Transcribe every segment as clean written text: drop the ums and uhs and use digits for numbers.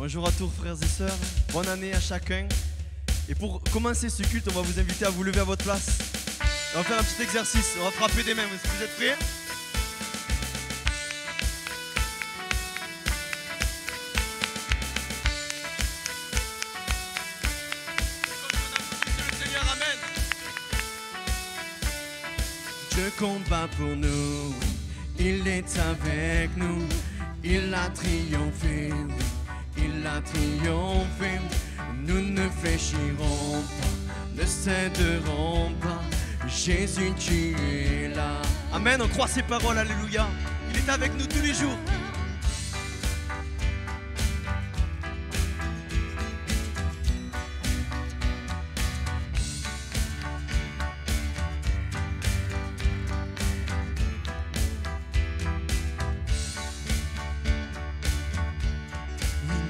Bonjour à tous frères et sœurs, bonne année à chacun. Et pour commencer ce culte, on va vous inviter à vous lever à votre place. On va faire un petit exercice, on va frapper des mains, vous êtes prêts? Le Seigneur, amen. Dieu combat pour nous, il est avec nous, il a triomphé. Il a triomphé, nous ne fléchirons pas, ne céderons pas. Jésus, tu es là. Amen, on croit ces paroles, alléluia. Il est avec nous tous les jours.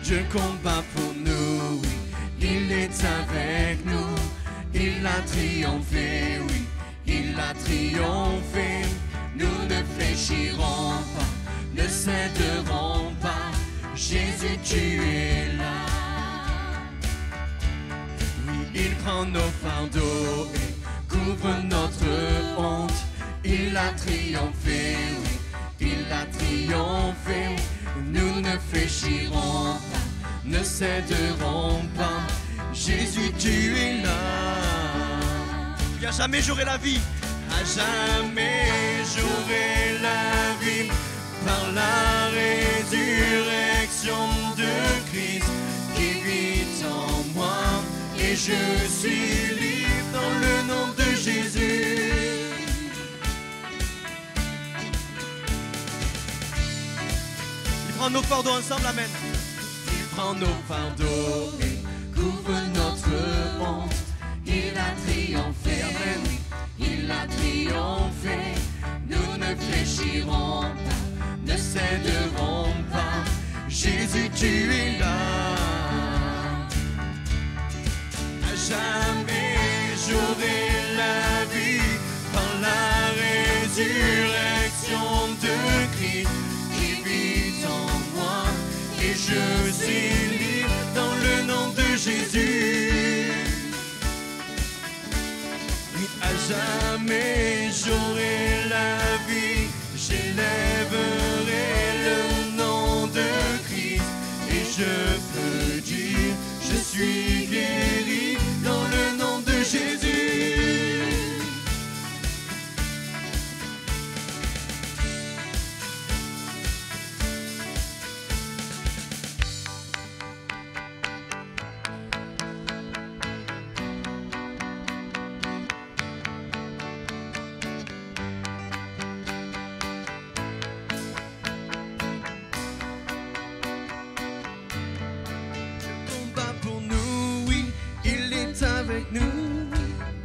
Dieu combat pour nous, oui, il est avec nous, il a triomphé, oui, il a triomphé. Nous ne fléchirons pas, ne céderons pas, Jésus tu es là. Oui, il prend nos fardeaux et couvre notre honte, il a triomphé, oui, il a triomphé. Nous ne fléchirons pas, ne céderons pas, Jésus tu es là. Et à jamais j'aurai la vie, à jamais j'aurai la vie, par la résurrection de Christ qui vit en moi, et je suis libre dans le nom de Jésus. Il prend nos fardeaux ensemble, amen. Il prend nos fardeaux et couvre notre honte. Il a triomphé, amen. Il a triomphé. Nous ne fléchirons pas, ne céderons pas. Jésus, tu es là. À jamais j'aurai la vie par la résurrection de Christ. Et je suis libre dans le nom de Jésus. Oui, à jamais j'aurai la vie, j'élèverai le nom de Christ. Et je peux dire, je suis guéri dans le nom de Jésus. Nous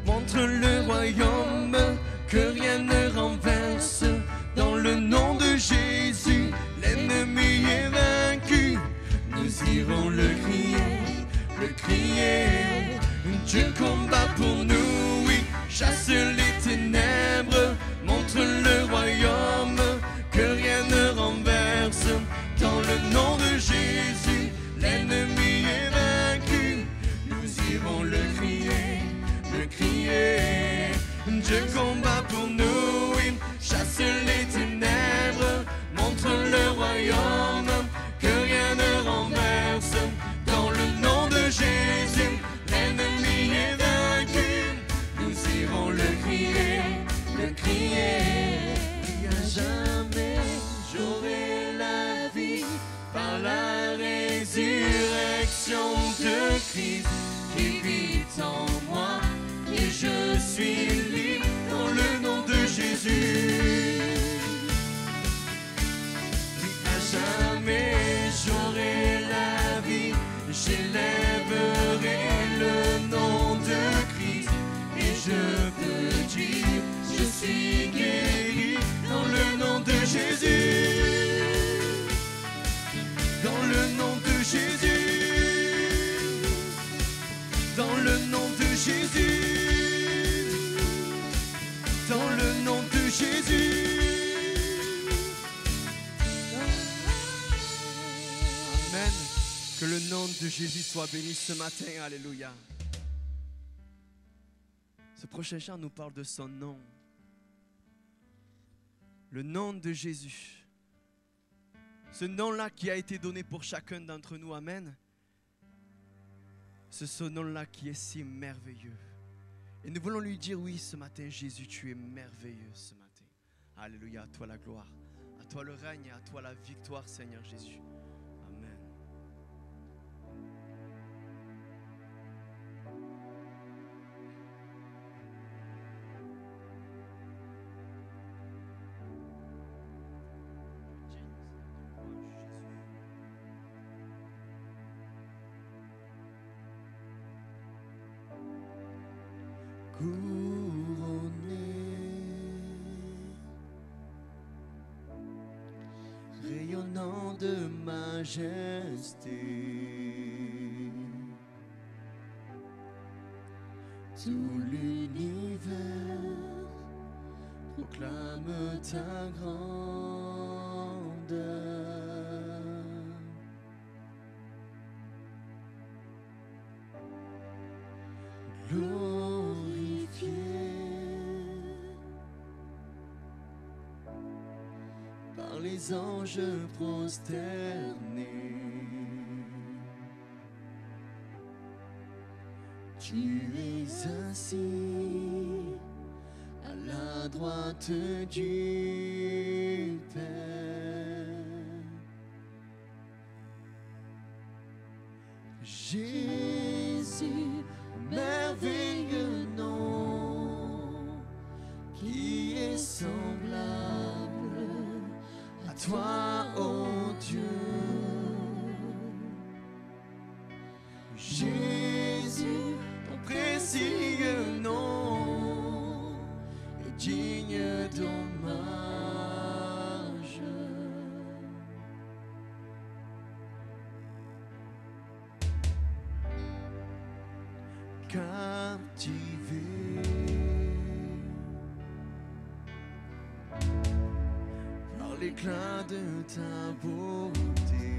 montre le royaume que rien ne renverse. Dans le nom de Jésus, l'ennemi est vaincu. Nous irons le crier, le crier. Dieu combat pour nous, oui, chasse les ténèbres. Montre le royaume que rien ne renverse. Dans le nom de Jésus, l'ennemi est vaincu. Nous irons le crier, le crier. Dieu combat pour nous, oui, chasse les ténèbres, montre le royaume que rien ne renverse. Dans le nom de Jésus, l'ennemi est vaincu. Nous irons le crier, le crier. Et à jamais j'aurai la vie par la résurrection de Christ qui vit en moi, et je suis libre dans le nom de Jésus. Oui, à jamais j'aurai la vie, j'élèverai le nom de Christ, et je peux dire, je suis guéri dans le nom de Jésus. Dans le nom de Jésus. Dans le nom de Jésus. Dans le nom de Jésus. Amen. Que le nom de Jésus soit béni ce matin. Alléluia. Ce prochain chant nous parle de son nom. Le nom de Jésus. Ce nom-là qui a été donné pour chacun d'entre nous. Amen. C'est ce nom-là qui est si merveilleux. Et nous voulons lui dire oui ce matin, Jésus, tu es merveilleux ce matin. Alléluia, à toi la gloire, à toi le règne et à toi la victoire, Seigneur Jésus. Amen. Couronné, rayonnant de majesté, tout l'univers proclame ta grandeur. Glorifié par les anges prosternés, tu es assis à la droite du Père. Jésus, merveilleux nom, qui est semblable à toi, ô Dieu. Jésus, ton précieux nom est digne d'hommage. Captivé par l'éclat de ta beauté,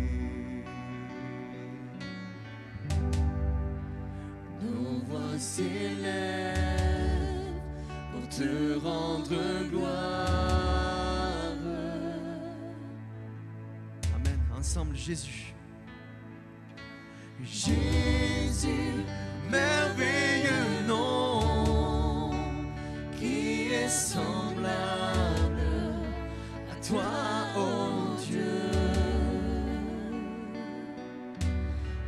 nos voix s'élèvent pour te rendre gloire. Amen. Ensemble, Jésus. Jésus, merveilleux nom, qui est semblable à toi, ô Dieu.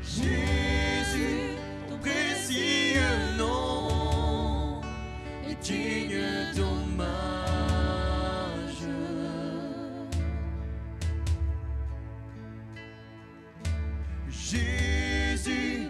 Jésus, ton précieux nom est digne d'hommage. Jésus,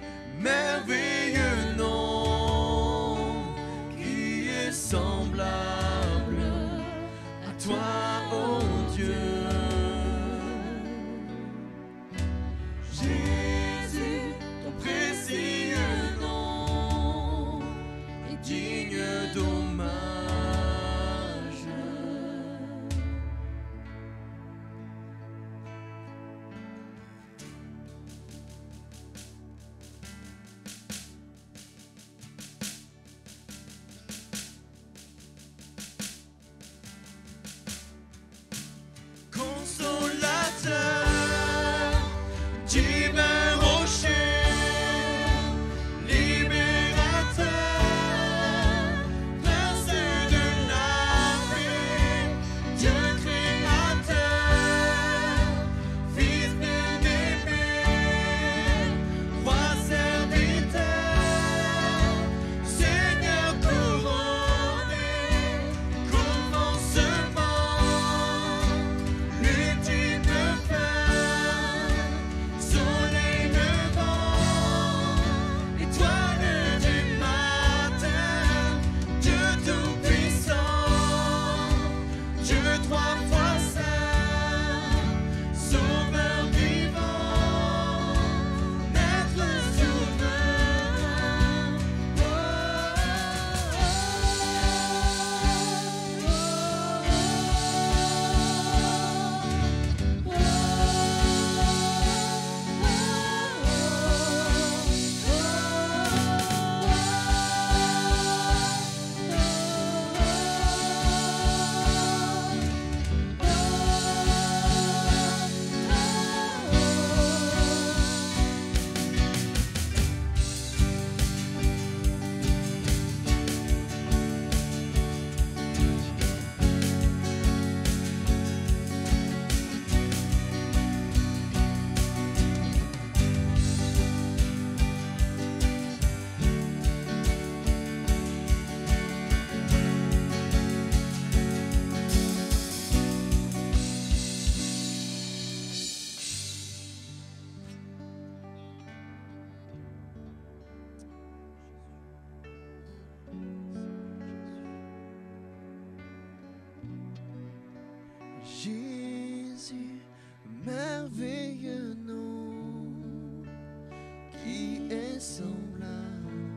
semblable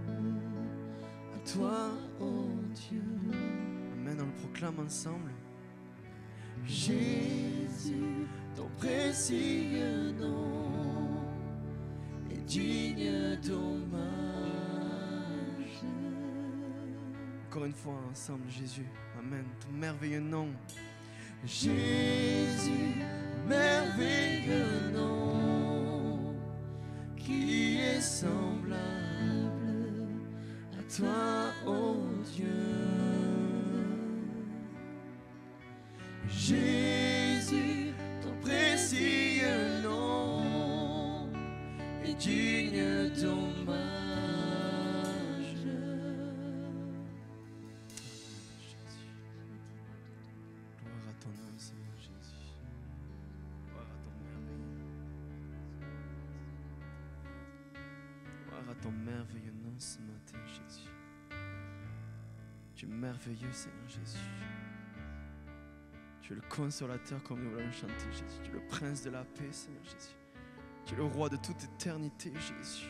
à toi, oh Dieu. Amen, on le proclame ensemble. Jésus, ton précieux nom est digne d'hommage. Encore une fois ensemble, Jésus. Amen, ton merveilleux nom. Jésus, merveilleux nom, qui est semblable à toi, ô Dieu. Jésus, ton précieux nom est digne d'hommage. Gloire à ton nom, Seigneur Jésus. Gloire à ton merveilleux. Gloire à ton merveilleux nom ce matin, Jésus. Tu es merveilleux, Seigneur Jésus. Tu es le consolateur comme nous l'avons chanté, Jésus. Tu es le prince de la paix, Seigneur Jésus. Tu es le roi de toute éternité, Jésus.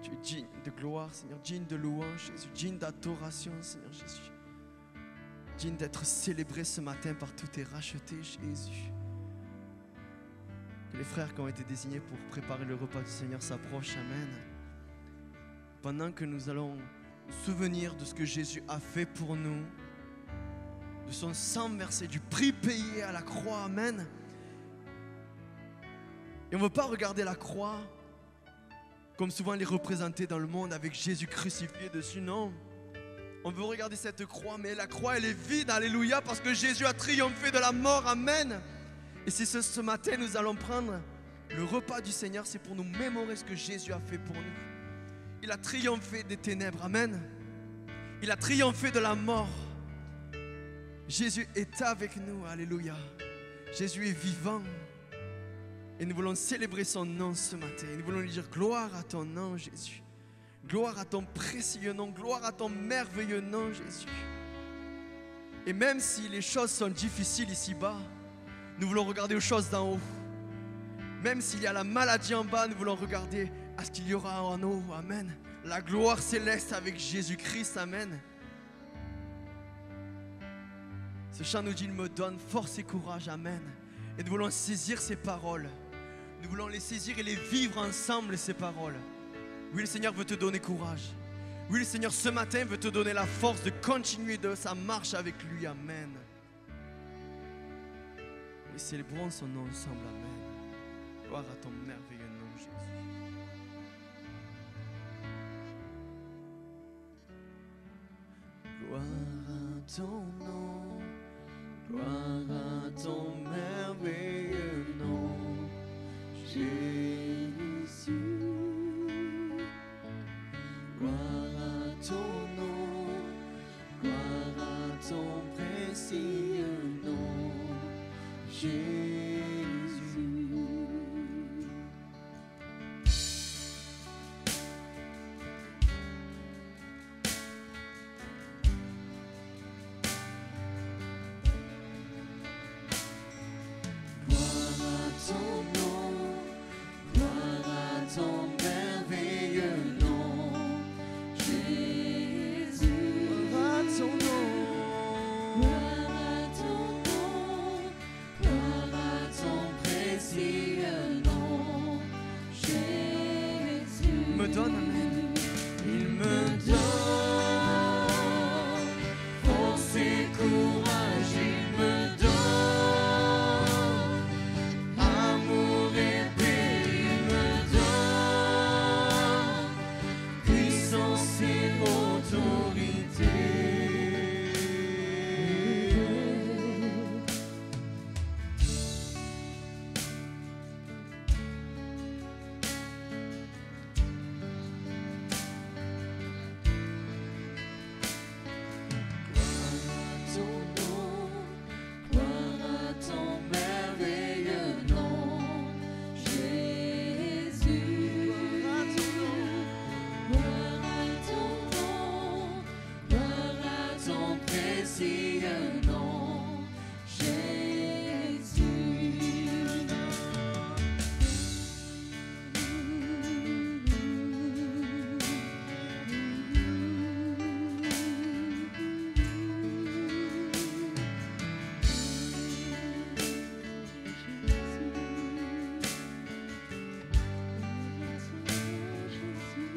Tu es digne de gloire, Seigneur, digne de louange, Jésus, digne d'adoration, Seigneur Jésus. Digne d'être célébré ce matin par tous tes rachetés, Jésus. Que les frères qui ont été désignés pour préparer le repas du Seigneur s'approchent, Amen. Pendant que nous allons nous souvenir de ce que Jésus a fait pour nous, de son sang versé, du prix payé à la croix, Amen. Et on ne veut pas regarder la croix comme souvent elle est représentée dans le monde avec Jésus crucifié dessus, non. On veut regarder cette croix, mais la croix elle est vide, alléluia, parce que Jésus a triomphé de la mort, Amen. Et si ce matin nous allons prendre le repas du Seigneur, c'est pour nous mémorer ce que Jésus a fait pour nous. Il a triomphé des ténèbres, Amen. Il a triomphé de la mort. Jésus est avec nous, alléluia. Jésus est vivant. Et nous voulons célébrer son nom ce matin. Nous voulons lui dire gloire à ton nom, Jésus. Gloire à ton précieux nom. Gloire à ton merveilleux nom, Jésus. Et même si les choses sont difficiles ici-bas, nous voulons regarder aux choses d'en haut. Même s'il y a la maladie en bas, nous voulons regarder à ce qu'il y aura en haut. Amen. La gloire céleste avec Jésus-Christ. Amen. Ce chant nous dit, il me donne force et courage, Amen. Et nous voulons saisir ces paroles. Nous voulons les saisir et les vivre ensemble, ces paroles. Oui, le Seigneur veut te donner courage. Oui, le Seigneur ce matin veut te donner la force de continuer de sa marche avec lui, Amen. Et célébrons son nom ensemble, Amen. Gloire à ton merveilleux nom, Jésus. Gloire à ton nom. Gloire à ton merveilleux nom, Jésus. Gloire à ton nom, gloire à ton précieux nom, Jésus.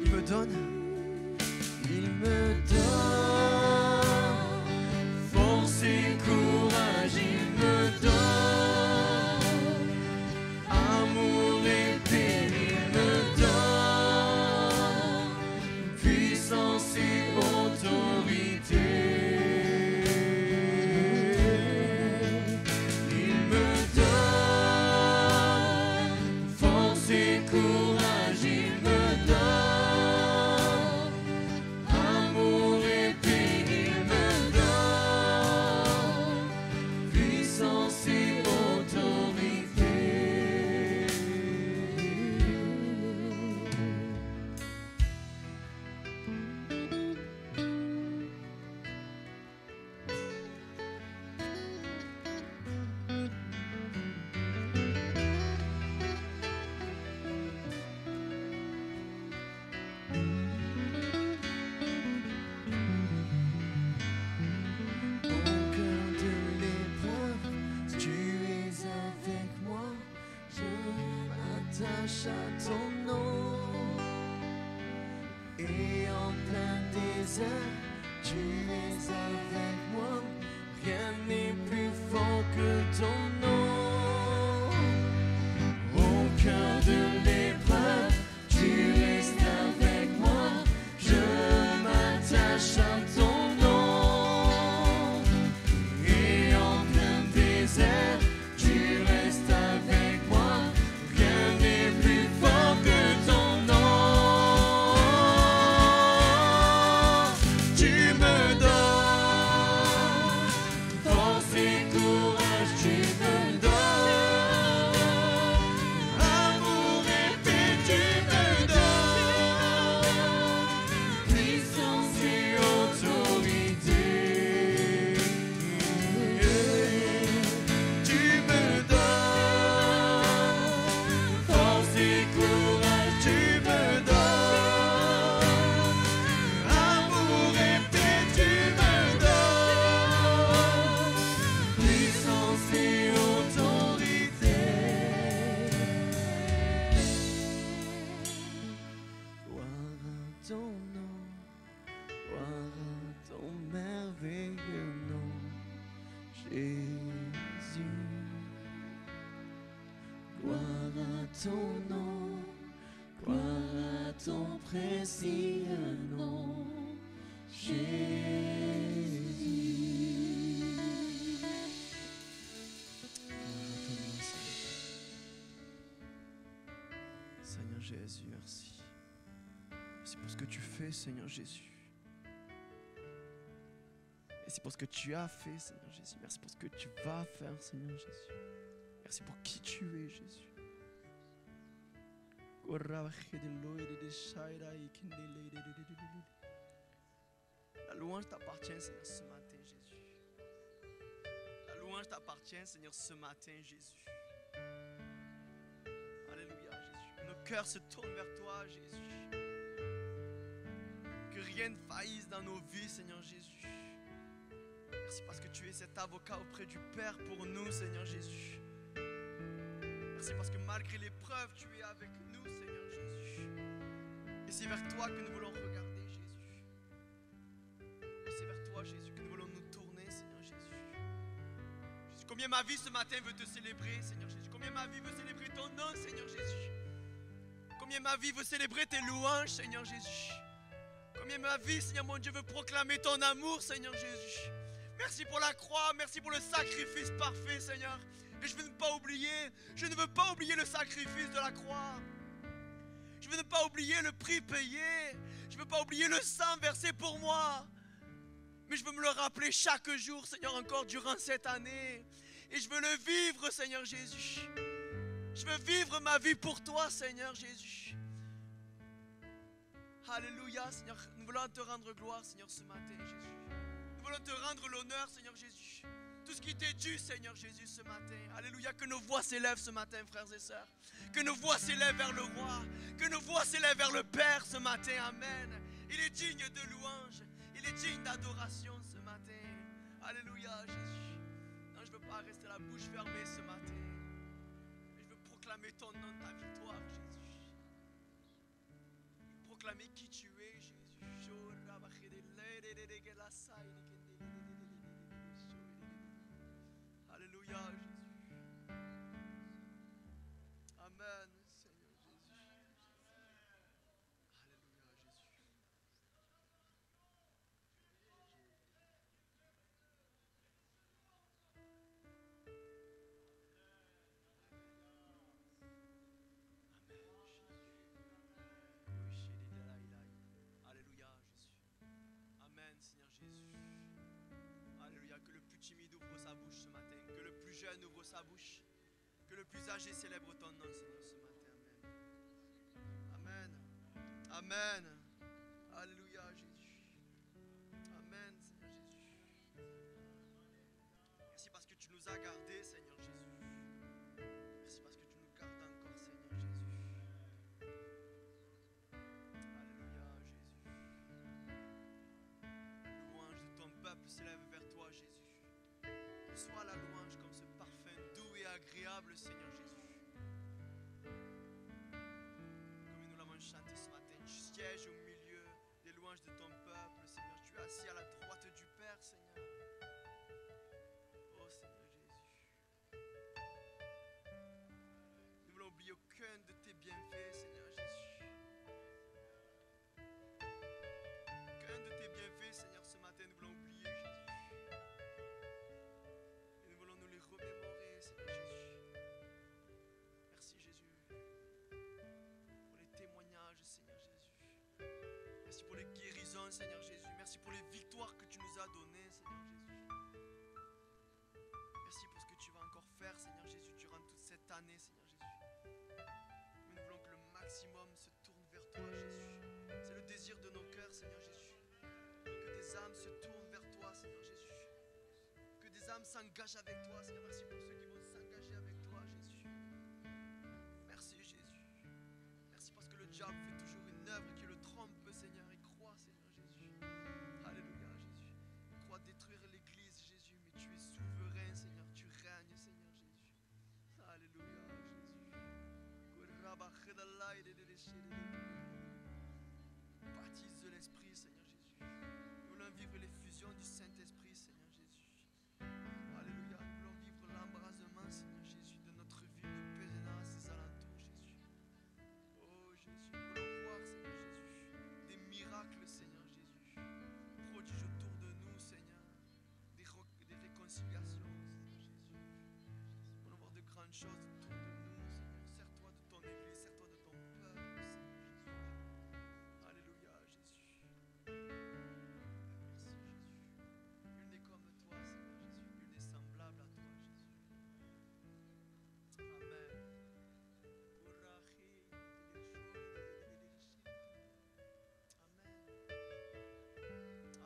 Il me donne force et courage, il me donne amour et paix, il me donne puissance et autorité. Il me donne force et courage, il me donne amour et paix, il me donne puissance et autorité. Au cœur de l'épreuve, tu es avec moi, je m'attache à ton nom. Et en plein désert, tu es avec moi, rien n'est plus fort que ton nom. Au cœur de l'épreuve, tu restes avec moi, je m'attache à ton nom. Et en plein désert, tu restes avec moi, rien n'est plus fort que ton nom. Tu me donnes force et courage, tu me donnes amour et paix, tu me donnes puissance et autorité. Tu me donnes force et courage, tu me donnes amour et paix, tu me donnes puissance et autorité. Gloire à ton nom, gloire à ton merveilleux nom, Jésus. Gloire à ton nom, gloire à ton précieux nom, Jésus. Seigneur Jésus, merci. Merci pour ce que tu fais, Seigneur Jésus. Merci pour ce que tu as fait, Seigneur Jésus. Merci pour ce que tu vas faire, Seigneur Jésus. Merci pour qui tu es, Jésus. La louange t'appartient, Seigneur, ce matin, Jésus. La louange t'appartient, Seigneur, ce matin, Jésus. Alléluia, Jésus. Nos cœurs se tournent vers toi, Jésus. Que rien ne faillisse dans nos vies, Seigneur Jésus. Merci parce que tu es cet avocat auprès du Père pour nous, Seigneur Jésus. Merci parce que malgré l'épreuve, tu es avec nous, Seigneur Jésus. Et c'est vers toi que nous voulons regarder, Jésus. Et c'est vers toi, Jésus, que nous voulons nous tourner, Seigneur Jésus. Jésus, combien ma vie ce matin veut te célébrer, Seigneur Jésus. Combien ma vie veut célébrer ton nom, Seigneur Jésus. Combien ma vie veut célébrer tes louanges, Seigneur Jésus. Combien ma vie, Seigneur mon Dieu, veut proclamer ton amour, Seigneur Jésus. Merci pour la croix, merci pour le sacrifice parfait, Seigneur. Et je ne veux pas oublier le sacrifice de la croix. Je veux ne pas oublier le prix payé. Je ne veux pas oublier le sang versé pour moi. Mais je veux me le rappeler chaque jour, Seigneur, encore durant cette année. Et je veux le vivre, Seigneur Jésus. Je veux vivre ma vie pour toi, Seigneur Jésus. Alléluia, Seigneur. Nous voulons te rendre gloire, Seigneur, ce matin, Jésus. Nous voulons te rendre l'honneur, Seigneur Jésus. Tout ce qui t'est dû, Seigneur Jésus, ce matin. Alléluia, que nos voix s'élèvent ce matin, frères et sœurs. Que nos voix s'élèvent vers le roi. Que nos voix s'élèvent vers le Père ce matin. Amen. Il est digne de louange. Il est digne d'adoration ce matin. Alléluia, Jésus. Non, je ne veux pas rester la bouche fermée ce matin. Mais je veux proclamer ton nom, ta victoire, Jésus. proclamer qui tu es, Jésus. Alléluia, Jésus. Amen, Seigneur Jésus. Alléluia, Jésus. Alléluia, Jésus. Amen, Seigneur Jésus. Alléluia, que le plus timide ouvre sa bouche ce matin, que le plus jeune ouvre sa bouche, que le plus âgé célèbre ton nom, Seigneur, ce matin. Amen. Amen. Amen. Alléluia, Jésus. Amen, Seigneur Jésus. Merci parce que tu nous as gardés, Seigneur Jésus. Merci parce que tu nous gardes encore, Seigneur Jésus. Alléluia, Jésus. La louange de ton peuple s'élève vers toi, Jésus. Reçois la louange comme ce parfum doux et agréable, Seigneur Jésus. Comme nous l'avons chanté ce matin, tu sièges au milieu des louanges de ton peuple, Seigneur. Tu es assis à la droite du Père, Seigneur. Oh, Seigneur Jésus. Nous voulons oublier aucun de tes bienfaits, Seigneur Jésus. Aucun de tes bienfaits, Seigneur, ce matin, nous voulons oublier, Jésus. Et nous voulons nous les remémorer, Seigneur Jésus. Merci, Jésus, pour les témoignages, Seigneur Jésus. Merci pour les guérisons, Seigneur Jésus. Merci pour les victoires que tu nous as données, Seigneur Jésus. Merci pour ce que tu vas encore faire, Seigneur Jésus, durant toute cette année, Seigneur Jésus. Mais nous voulons que le maximum se tourne vers toi, Jésus. C'est le désir de nos cœurs, Seigneur Jésus. Que des âmes se tournent vers toi, Seigneur Jésus. Que des âmes s'engagent avec toi, Seigneur. Merci pour ceux qui vont s'engager avec toi, Jésus. Merci, Jésus. Merci parce que le diable fait toujours une œuvre qui le trompe, Seigneur. Il croit, Seigneur Jésus. Alléluia, Jésus. Il croit détruire l'église, Jésus. Mais tu es souverain, Seigneur. Tu règnes, Seigneur Jésus. Alléluia, Jésus. Baptise de l'Esprit, Seigneur Jésus. Nous voulons vivre l'effusion du Saint-Esprit, Seigneur Jésus. Alléluia. Nous voulons vivre l'embrasement, Seigneur Jésus, de notre ville de Pézéna à ses alentours, Jésus. Oh Jésus, nous voulons voir, Seigneur Jésus, des miracles, Seigneur Jésus. Prodige autour de nous, Seigneur. Des réconciliations, Seigneur Jésus. Nous voulons voir de grandes choses autour de nous, Seigneur. Sers-toi de ton Église, sers-toi de ton peuple, Seigneur Jésus. Alléluia, Jésus. Merci, Jésus. Nul n'est comme toi, Seigneur Jésus. Nul n'est semblable à toi, Jésus. Amen.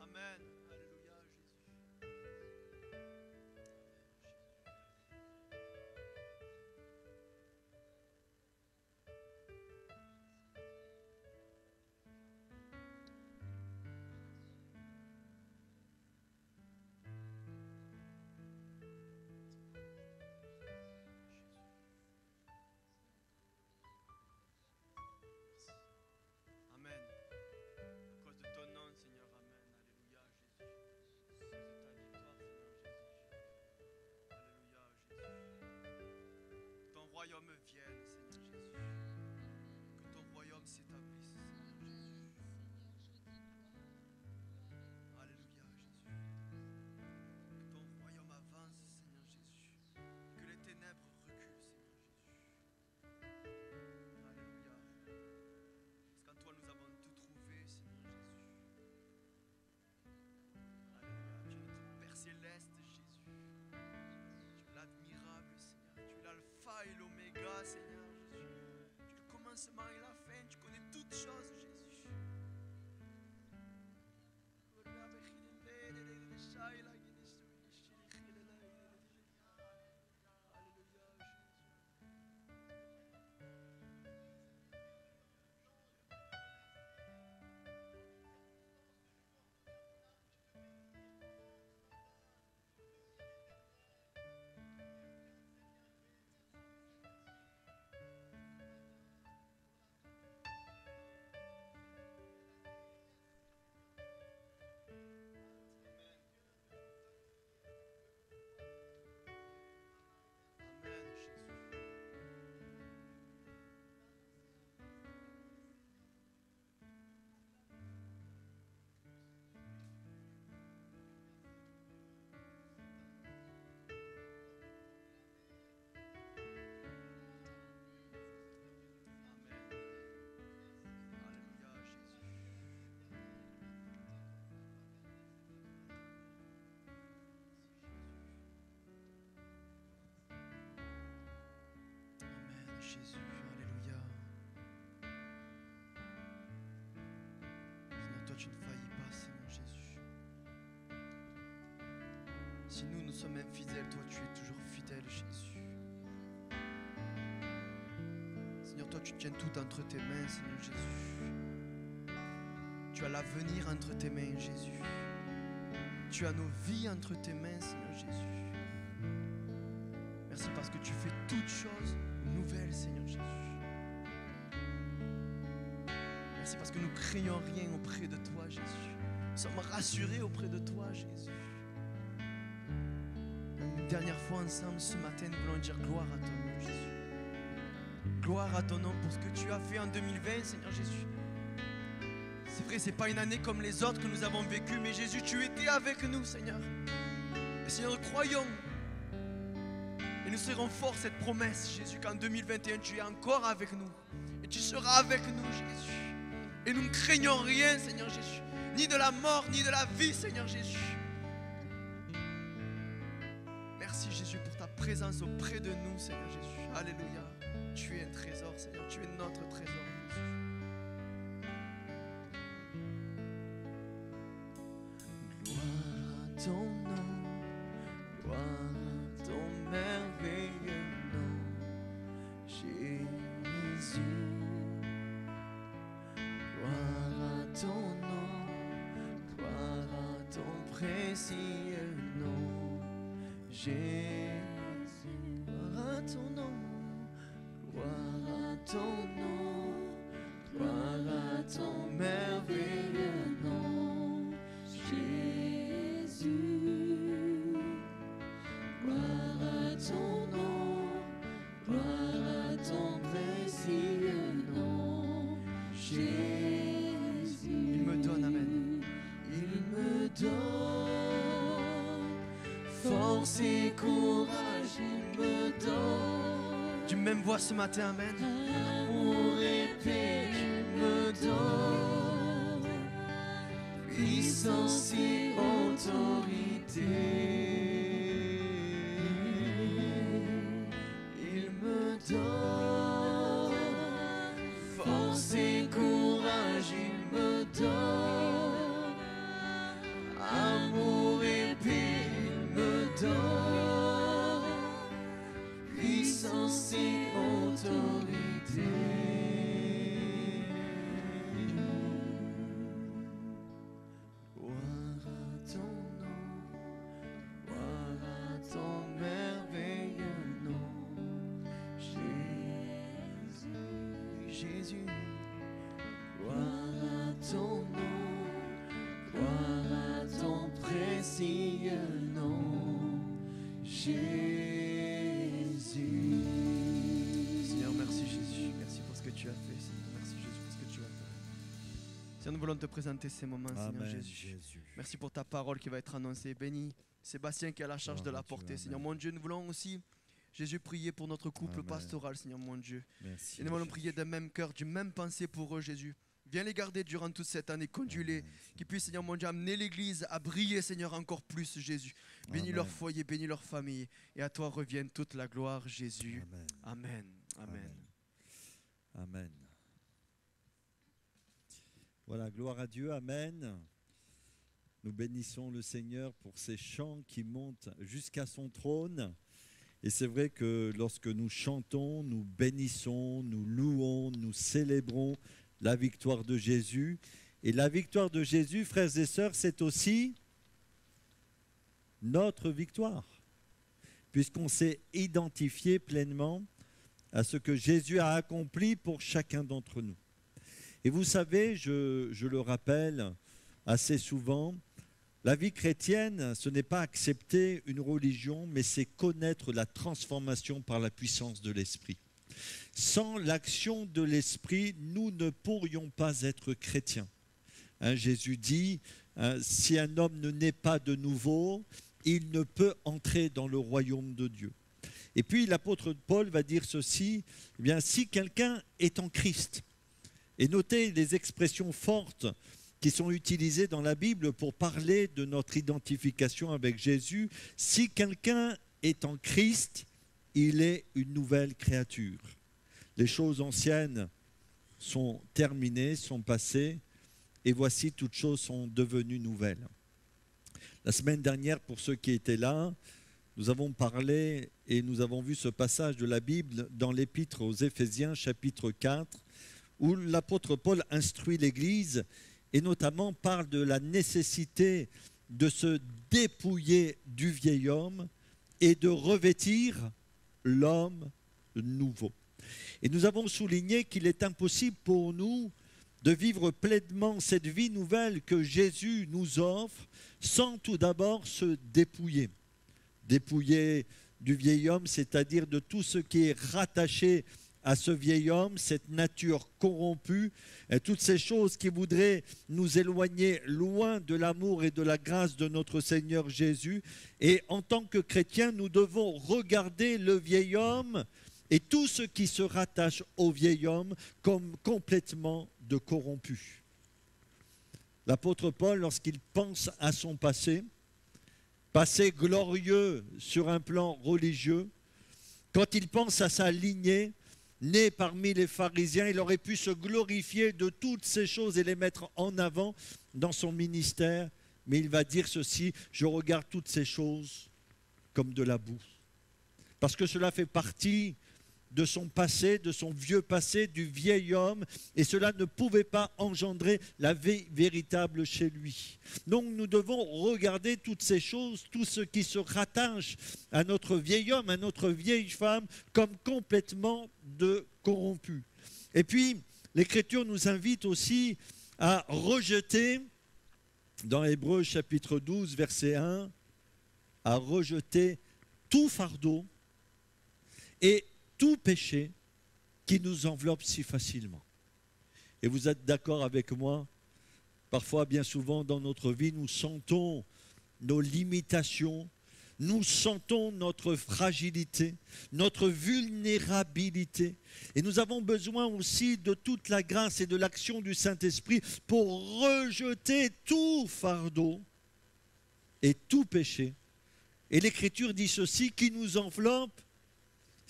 Amen. Amen. Alléluia, Jésus. Amen. À cause de ton nom, Seigneur. Amen. Alléluia, Jésus. C'est ta victoire, Seigneur Jésus. Alléluia, Jésus. Que ton royaume vienne, Seigneur Jésus. Que ton royaume s'établisse, Seigneur Jésus. Alléluia, Jésus. Que ton royaume avance, Seigneur Jésus. Que les ténèbres reculent, Seigneur Jésus. Alléluia. Parce qu'en toi nous avons tout trouvé, Seigneur Jésus. Alléluia. Tu es notre Père céleste, Jésus. Tu es l'admirable, Seigneur. Tu es l'alpha et l'oméga, Seigneur Jésus. Tu es le commencement et la fin. Tu connais toutes choses, Jésus. Alléluia, Jésus. tu ne faillis pas, Seigneur Jésus. Si nous sommes infidèles, toi tu es toujours fidèle, Jésus. Seigneur, toi tu tiens tout entre tes mains, Seigneur Jésus. Tu as l'avenir entre tes mains, Jésus. Tu as nos vies entre tes mains, Seigneur Jésus. Merci parce que tu fais toutes choses nouvelles, Seigneur Jésus. Merci parce que nous ne craignons rien auprès de toi, Jésus. Nous sommes rassurés auprès de toi, Jésus. Une dernière fois ensemble ce matin, nous voulons dire gloire à ton nom, Jésus. Gloire à ton nom pour ce que tu as fait en 2020, Seigneur Jésus. C'est vrai, ce n'est pas une année comme les autres que nous avons vécues, mais Jésus, tu étais avec nous, Seigneur. Et Seigneur, nous croyons et nous serons forts cette promesse, Jésus, qu'en 2021, tu es encore avec nous. Et tu seras avec nous, Jésus. Et nous ne craignons rien, Seigneur Jésus. Ni de la mort, ni de la vie, Seigneur Jésus. Merci, Jésus, pour ta présence auprès de nous, Seigneur Jésus. Alléluia. Tu es un trésor, Seigneur. Tu es notre trésor, Jésus. Gloire à ton nom. Gloire à ton merveilleux nom, Jésus. Gloire à ton nom, gloire à ton précieux nom, Jésus. Gloire à ton nom, gloire à ton nom, gloire à ton merveilleux nom, Jésus. Gloire à ton nom, gloire à ton précieux nom, Jésus. Il me donne, amen. Il me donne force et courage, il me donne. Tu même vois ce matin, amen. Amour et paix, il me donne puissance et autorité. Il me donne force et courage, il me donne amour et paix, il me donne puissance et autorité. Gloire à ton nom, gloire à ton merveilleux nom, Jésus. Jésus, gloire à ton nom, gloire à ton précieux nom, Jésus. Seigneur, merci Jésus, merci pour ce que tu as fait, Seigneur. Merci Jésus pour ce que tu as fait. Seigneur, nous voulons te présenter ces moments, Seigneur Jésus. Merci pour ta parole qui va être annoncée. Bénis Sébastien qui a la charge de la porter, Seigneur. Mon Dieu, nous voulons aussi, Jésus, prier pour notre couple pastoral, Seigneur mon Dieu. Merci, et nous allons prier d'un même cœur, du même pensée pour eux, Jésus. Viens les garder durant toute cette année, conduis-les, qu'ils puissent, Seigneur mon Dieu, amener l'Église à briller, Seigneur, encore plus, Jésus. Bénis leur foyer, bénis leur famille. Et à toi revienne toute la gloire, Jésus. Amen. Amen. Amen. Voilà, gloire à Dieu, amen. Nous bénissons le Seigneur pour ces chants qui montent jusqu'à son trône. Et c'est vrai que lorsque nous chantons, nous bénissons, nous louons, nous célébrons la victoire de Jésus. Et la victoire de Jésus, frères et sœurs, c'est aussi notre victoire, puisqu'on s'est identifié pleinement à ce que Jésus a accompli pour chacun d'entre nous. Et vous savez, je le rappelle assez souvent, la vie chrétienne, ce n'est pas accepter une religion, mais c'est connaître la transformation par la puissance de l'Esprit. Sans l'action de l'Esprit, nous ne pourrions pas être chrétiens. Jésus dit, si un homme ne naît pas de nouveau, il ne peut entrer dans le royaume de Dieu. Et puis l'apôtre Paul va dire ceci, eh bien, si quelqu'un est en Christ, et notez les expressions fortes qui sont utilisées dans la Bible pour parler de notre identification avec Jésus. Si quelqu'un est en Christ, il est une nouvelle créature. Les choses anciennes sont terminées, sont passées, et voici toutes choses sont devenues nouvelles. La semaine dernière, pour ceux qui étaient là, nous avons parlé et nous avons vu ce passage de la Bible dans l'Épître aux Éphésiens, chapitre 4, où l'apôtre Paul instruit l'Église et notamment parle de la nécessité de se dépouiller du vieil homme et de revêtir l'homme nouveau. Et nous avons souligné qu'il est impossible pour nous de vivre pleinement cette vie nouvelle que Jésus nous offre sans tout d'abord se dépouiller. Dépouiller du vieil homme, c'est-à-dire de tout ce qui est rattaché à ce vieil homme, cette nature corrompue, et toutes ces choses qui voudraient nous éloigner loin de l'amour et de la grâce de notre Seigneur Jésus. Et en tant que chrétiens, nous devons regarder le vieil homme et tout ce qui se rattache au vieil homme comme complètement de corrompu. L'apôtre Paul, lorsqu'il pense à son passé glorieux sur un plan religieux, quand il pense à sa lignée, né parmi les pharisiens, il aurait pu se glorifier de toutes ces choses et les mettre en avant dans son ministère. Mais il va dire ceci: je regarde toutes ces choses comme de la boue. Parce que cela fait partie de son passé, de son vieux passé, du vieil homme, et cela ne pouvait pas engendrer la vie véritable chez lui. Donc nous devons regarder toutes ces choses, tout ce qui se rattache à notre vieil homme, à notre vieille femme, comme complètement de corrompu. Et puis, l'Écriture nous invite aussi à rejeter, dans Hébreux chapitre 12, verset 1, à rejeter tout fardeau et tout péché qui nous enveloppe si facilement. Et vous êtes d'accord avec moi? Parfois, bien souvent, dans notre vie, nous sentons nos limitations, nous sentons notre fragilité, notre vulnérabilité. Et nous avons besoin aussi de toute la grâce et de l'action du Saint-Esprit pour rejeter tout fardeau et tout péché. Et l'Écriture dit ceci, qui nous enveloppe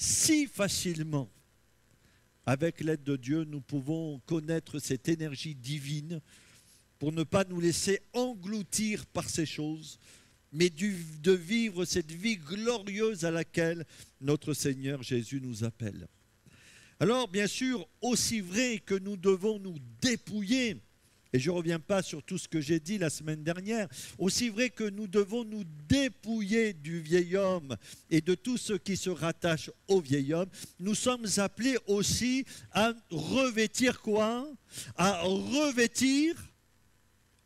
si facilement. Avec l'aide de Dieu, nous pouvons connaître cette énergie divine pour ne pas nous laisser engloutir par ces choses, mais de vivre cette vie glorieuse à laquelle notre Seigneur Jésus nous appelle. Alors, bien sûr, aussi vrai que nous devons nous dépouiller, et je ne reviens pas sur tout ce que j'ai dit la semaine dernière, aussi vrai que nous devons nous dépouiller du vieil homme et de tout ce qui se rattache au vieil homme, nous sommes appelés aussi à revêtir quoi? À revêtir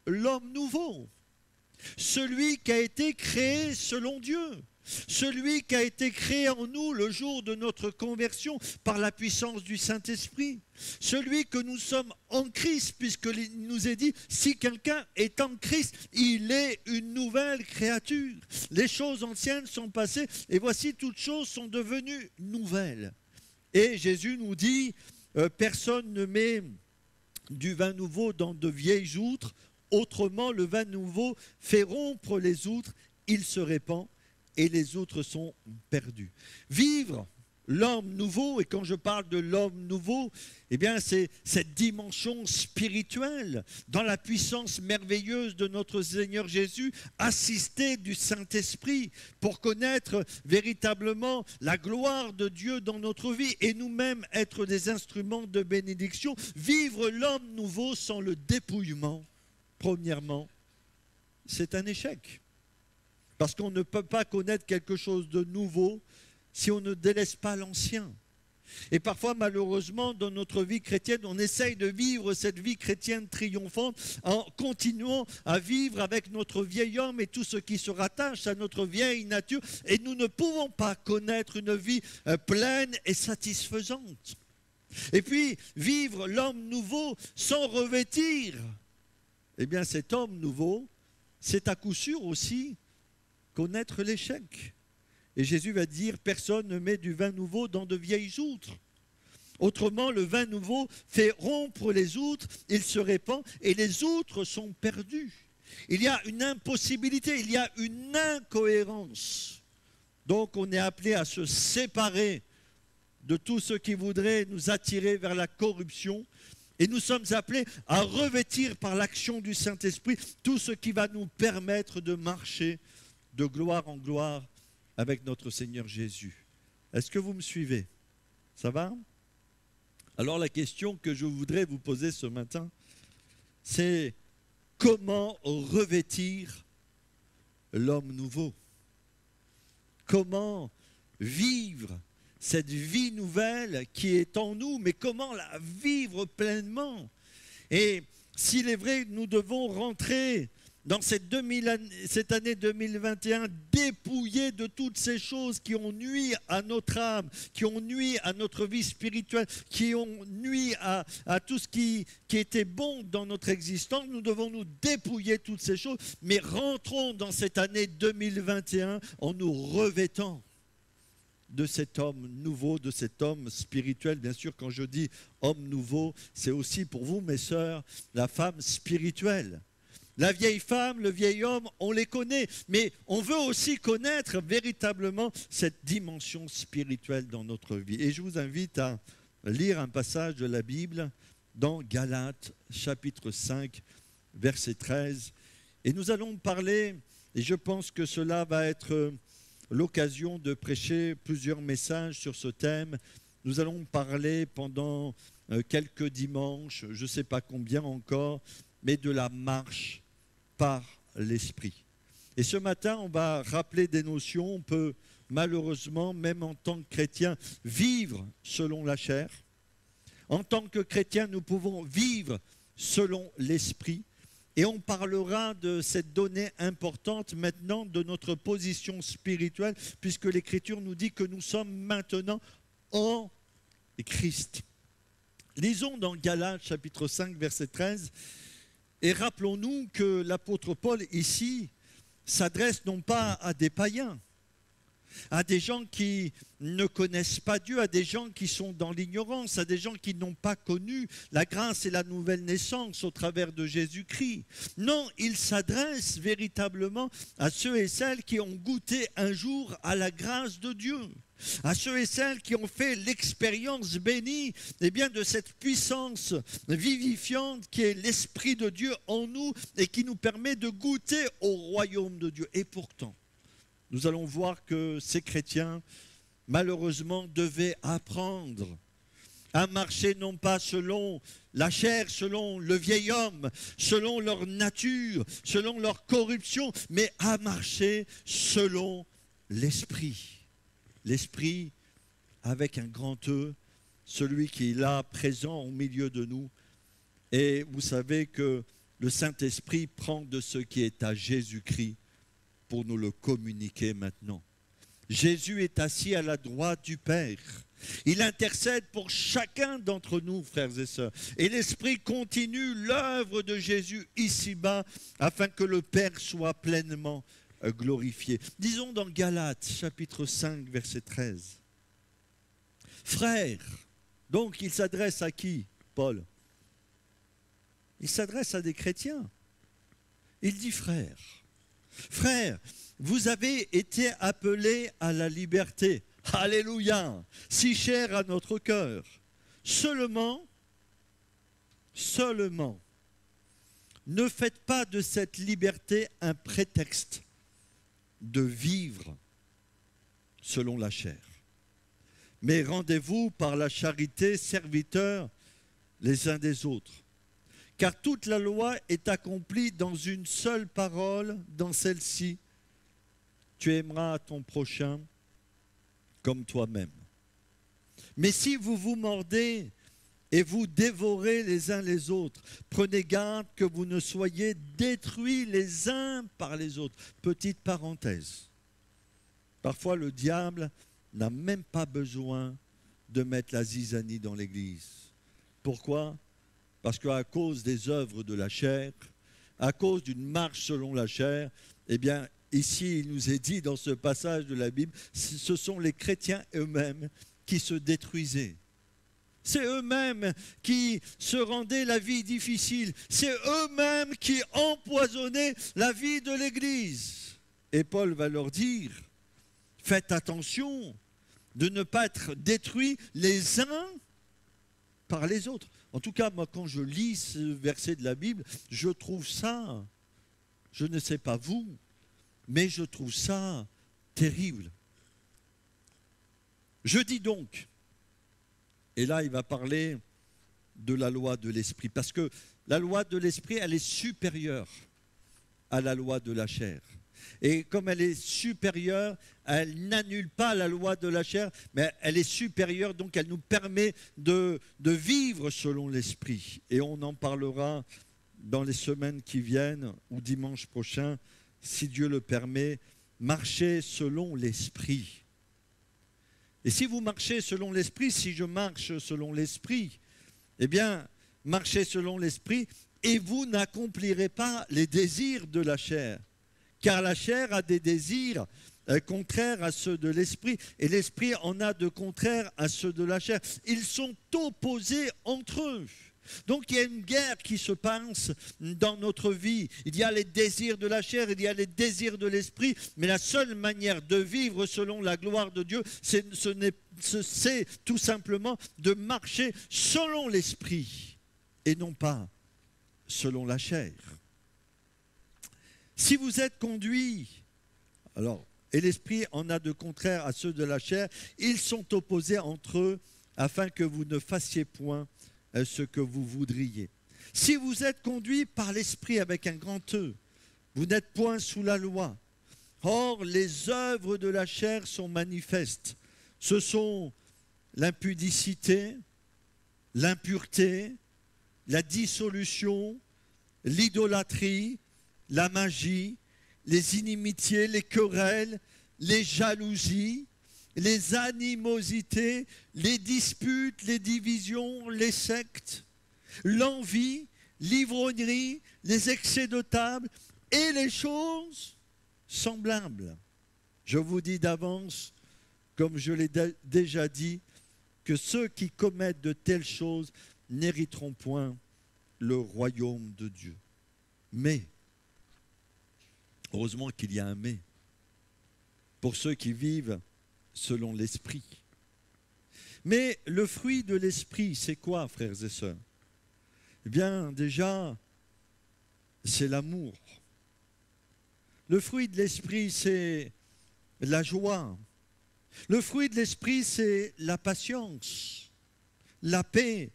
l'homme nouveau, celui qui a été créé selon Dieu. Celui qui a été créé en nous le jour de notre conversion par la puissance du Saint-Esprit. Celui que nous sommes en Christ, puisqu'il nous est dit, si quelqu'un est en Christ, il est une nouvelle créature. Les choses anciennes sont passées et voici toutes choses sont devenues nouvelles. Et Jésus nous dit, personne ne met du vin nouveau dans de vieilles outres, autrement le vin nouveau fait rompre les outres, il se répand et les autres sont perdus. Vivre l'homme nouveau, et quand je parle de l'homme nouveau, eh bien c'est cette dimension spirituelle, dans la puissance merveilleuse de notre Seigneur Jésus, assisté du Saint-Esprit, pour connaître véritablement la gloire de Dieu dans notre vie, et nous-mêmes être des instruments de bénédiction. Vivre l'homme nouveau sans le dépouillement, premièrement, c'est un échec. Parce qu'on ne peut pas connaître quelque chose de nouveau si on ne délaisse pas l'ancien. Et parfois, malheureusement, dans notre vie chrétienne, on essaye de vivre cette vie chrétienne triomphante en continuant à vivre avec notre vieil homme et tout ce qui se rattache à notre vieille nature. Et nous ne pouvons pas connaître une vie pleine et satisfaisante. Et puis, vivre l'homme nouveau sans revêtir, eh bien cet homme nouveau, c'est à coup sûr aussi connaître l'échec. Et Jésus va dire, personne ne met du vin nouveau dans de vieilles outres. Autrement, le vin nouveau fait rompre les outres, il se répand et les outres sont perdues. Il y a une impossibilité, il y a une incohérence. Donc on est appelé à se séparer de tout ce qui voudrait nous attirer vers la corruption Et nous sommes appelés à revêtir par l'action du Saint-Esprit tout ce qui va nous permettre de marcher de gloire en gloire avec notre Seigneur Jésus. Est-ce que vous me suivez? Ça va? Alors la question que je voudrais vous poser ce matin, c'est comment revêtir l'homme nouveau? Comment vivre cette vie nouvelle qui est en nous, mais comment la vivre pleinement? Et s'il est vrai que nous devons rentrer dans cette année 2021 dépouillée de toutes ces choses qui ont nui à notre âme, qui ont nui à notre vie spirituelle, qui ont nui à tout ce qui était bon dans notre existence, nous devons nous dépouiller de toutes ces choses, mais rentrons dans cette année 2021 en nous revêtant de cet homme nouveau, de cet homme spirituel. Bien sûr, quand je dis homme nouveau, c'est aussi pour vous, mes sœurs, la femme spirituelle. La vieille femme, le vieil homme, on les connaît, mais on veut aussi connaître véritablement cette dimension spirituelle dans notre vie. Et je vous invite à lire un passage de la Bible dans Galates, chapitre 5, verset 13. Et nous allons parler, et je pense que cela va être l'occasion de prêcher plusieurs messages sur ce thème. Nous allons parler pendant quelques dimanches, je ne sais pas combien encore, mais de la marche par l'Esprit. Et ce matin, on va rappeler des notions. On peut malheureusement, même en tant que chrétien, vivre selon la chair. En tant que chrétien, nous pouvons vivre selon l'Esprit. Et on parlera de cette donnée importante maintenant de notre position spirituelle, puisque l'Écriture nous dit que nous sommes maintenant en Christ. Lisons dans Galates chapitre 5, verset 13, et rappelons-nous que l'apôtre Paul ici s'adresse non pas à des païens, à des gens qui ne connaissent pas Dieu, à des gens qui sont dans l'ignorance, à des gens qui n'ont pas connu la grâce et la nouvelle naissance au travers de Jésus-Christ. Non, il s'adresse véritablement à ceux et celles qui ont goûté un jour à la grâce de Dieu, à ceux et celles qui ont fait l'expérience bénie de cette puissance vivifiante qui est l'Esprit de Dieu en nous et qui nous permet de goûter au royaume de Dieu. Et pourtant, nous allons voir que ces chrétiens, malheureusement, devaient apprendre à marcher non pas selon la chair, selon le vieil homme, selon leur nature, selon leur corruption, mais à marcher selon l'Esprit. L'Esprit avec un grand E, celui qui est là, présent au milieu de nous. Et vous savez que le Saint-Esprit prend de ce qui est à Jésus-Christ pour nous le communiquer maintenant. Jésus est assis à la droite du Père. Il intercède pour chacun d'entre nous, frères et sœurs. Et l'Esprit continue l'œuvre de Jésus ici-bas, afin que le Père soit pleinement glorifié. Disons dans Galates, chapitre 5, verset 13. Frères, donc il s'adresse à qui, Paul? Il s'adresse à des chrétiens. Il dit frères. Frères, vous avez été appelés à la liberté. Alléluia, si cher à notre cœur. Seulement, ne faites pas de cette liberté un prétexte de vivre selon la chair. Mais rendez-vous par la charité serviteurs les uns des autres. Car toute la loi est accomplie dans une seule parole, dans celle-ci. Tu aimeras ton prochain comme toi-même. Mais si vous vous mordez et vous dévorez les uns les autres, prenez garde que vous ne soyez détruits les uns par les autres. Petite parenthèse. Parfois, le diable n'a même pas besoin de mettre la zizanie dans l'église. Pourquoi ? Parce qu'à cause des œuvres de la chair, à cause d'une marche selon la chair, eh bien, ici, il nous est dit dans ce passage de la Bible, ce sont les chrétiens eux-mêmes qui se détruisaient. C'est eux-mêmes qui se rendaient la vie difficile. C'est eux-mêmes qui empoisonnaient la vie de l'Église. Et Paul va leur dire, faites attention de ne pas être détruits les uns par les autres. En tout cas, moi, quand je lis ce verset de la Bible, je trouve ça, je ne sais pas vous, mais je trouve ça terrible. Je dis donc, et là il va parler de la loi de l'esprit, parce que la loi de l'esprit, elle est supérieure à la loi de la chair. Et comme elle est supérieure, elle n'annule pas la loi de la chair, mais elle est supérieure, donc elle nous permet de vivre selon l'esprit. Et on en parlera dans les semaines qui viennent, ou dimanche prochain, si Dieu le permet, marcher selon l'esprit. Et si vous marchez selon l'esprit, si je marche selon l'esprit, eh bien, marchez selon l'esprit et vous n'accomplirez pas les désirs de la chair. Car la chair a des désirs contraires à ceux de l'esprit et l'esprit en a de contraires à ceux de la chair. Ils sont opposés entre eux. Donc il y a une guerre qui se passe dans notre vie. Il y a les désirs de la chair, il y a les désirs de l'esprit, mais la seule manière de vivre selon la gloire de Dieu, c'est tout simplement de marcher selon l'esprit et non pas selon la chair. Si vous êtes conduit, alors, et l'esprit en a de contraire à ceux de la chair, ils sont opposés entre eux afin que vous ne fassiez point ce que vous voudriez. Si vous êtes conduit par l'esprit avec un grand E, vous n'êtes point sous la loi. Or, les œuvres de la chair sont manifestes. Ce sont l'impudicité, l'impureté, la dissolution, l'idolâtrie, la magie, les inimitiés, les querelles, les jalousies, les animosités, les disputes, les divisions, les sectes, l'envie, l'ivrognerie, les excès de table et les choses semblables. Je vous dis d'avance, comme je l'ai déjà dit, que ceux qui commettent de telles choses n'hériteront point le royaume de Dieu. Mais, heureusement qu'il y a un mais, pour ceux qui vivent selon l'esprit. Mais le fruit de l'esprit, c'est quoi, frères et sœurs? Eh bien, déjà, c'est l'amour. Le fruit de l'esprit, c'est la joie. Le fruit de l'esprit, c'est la patience, la paix,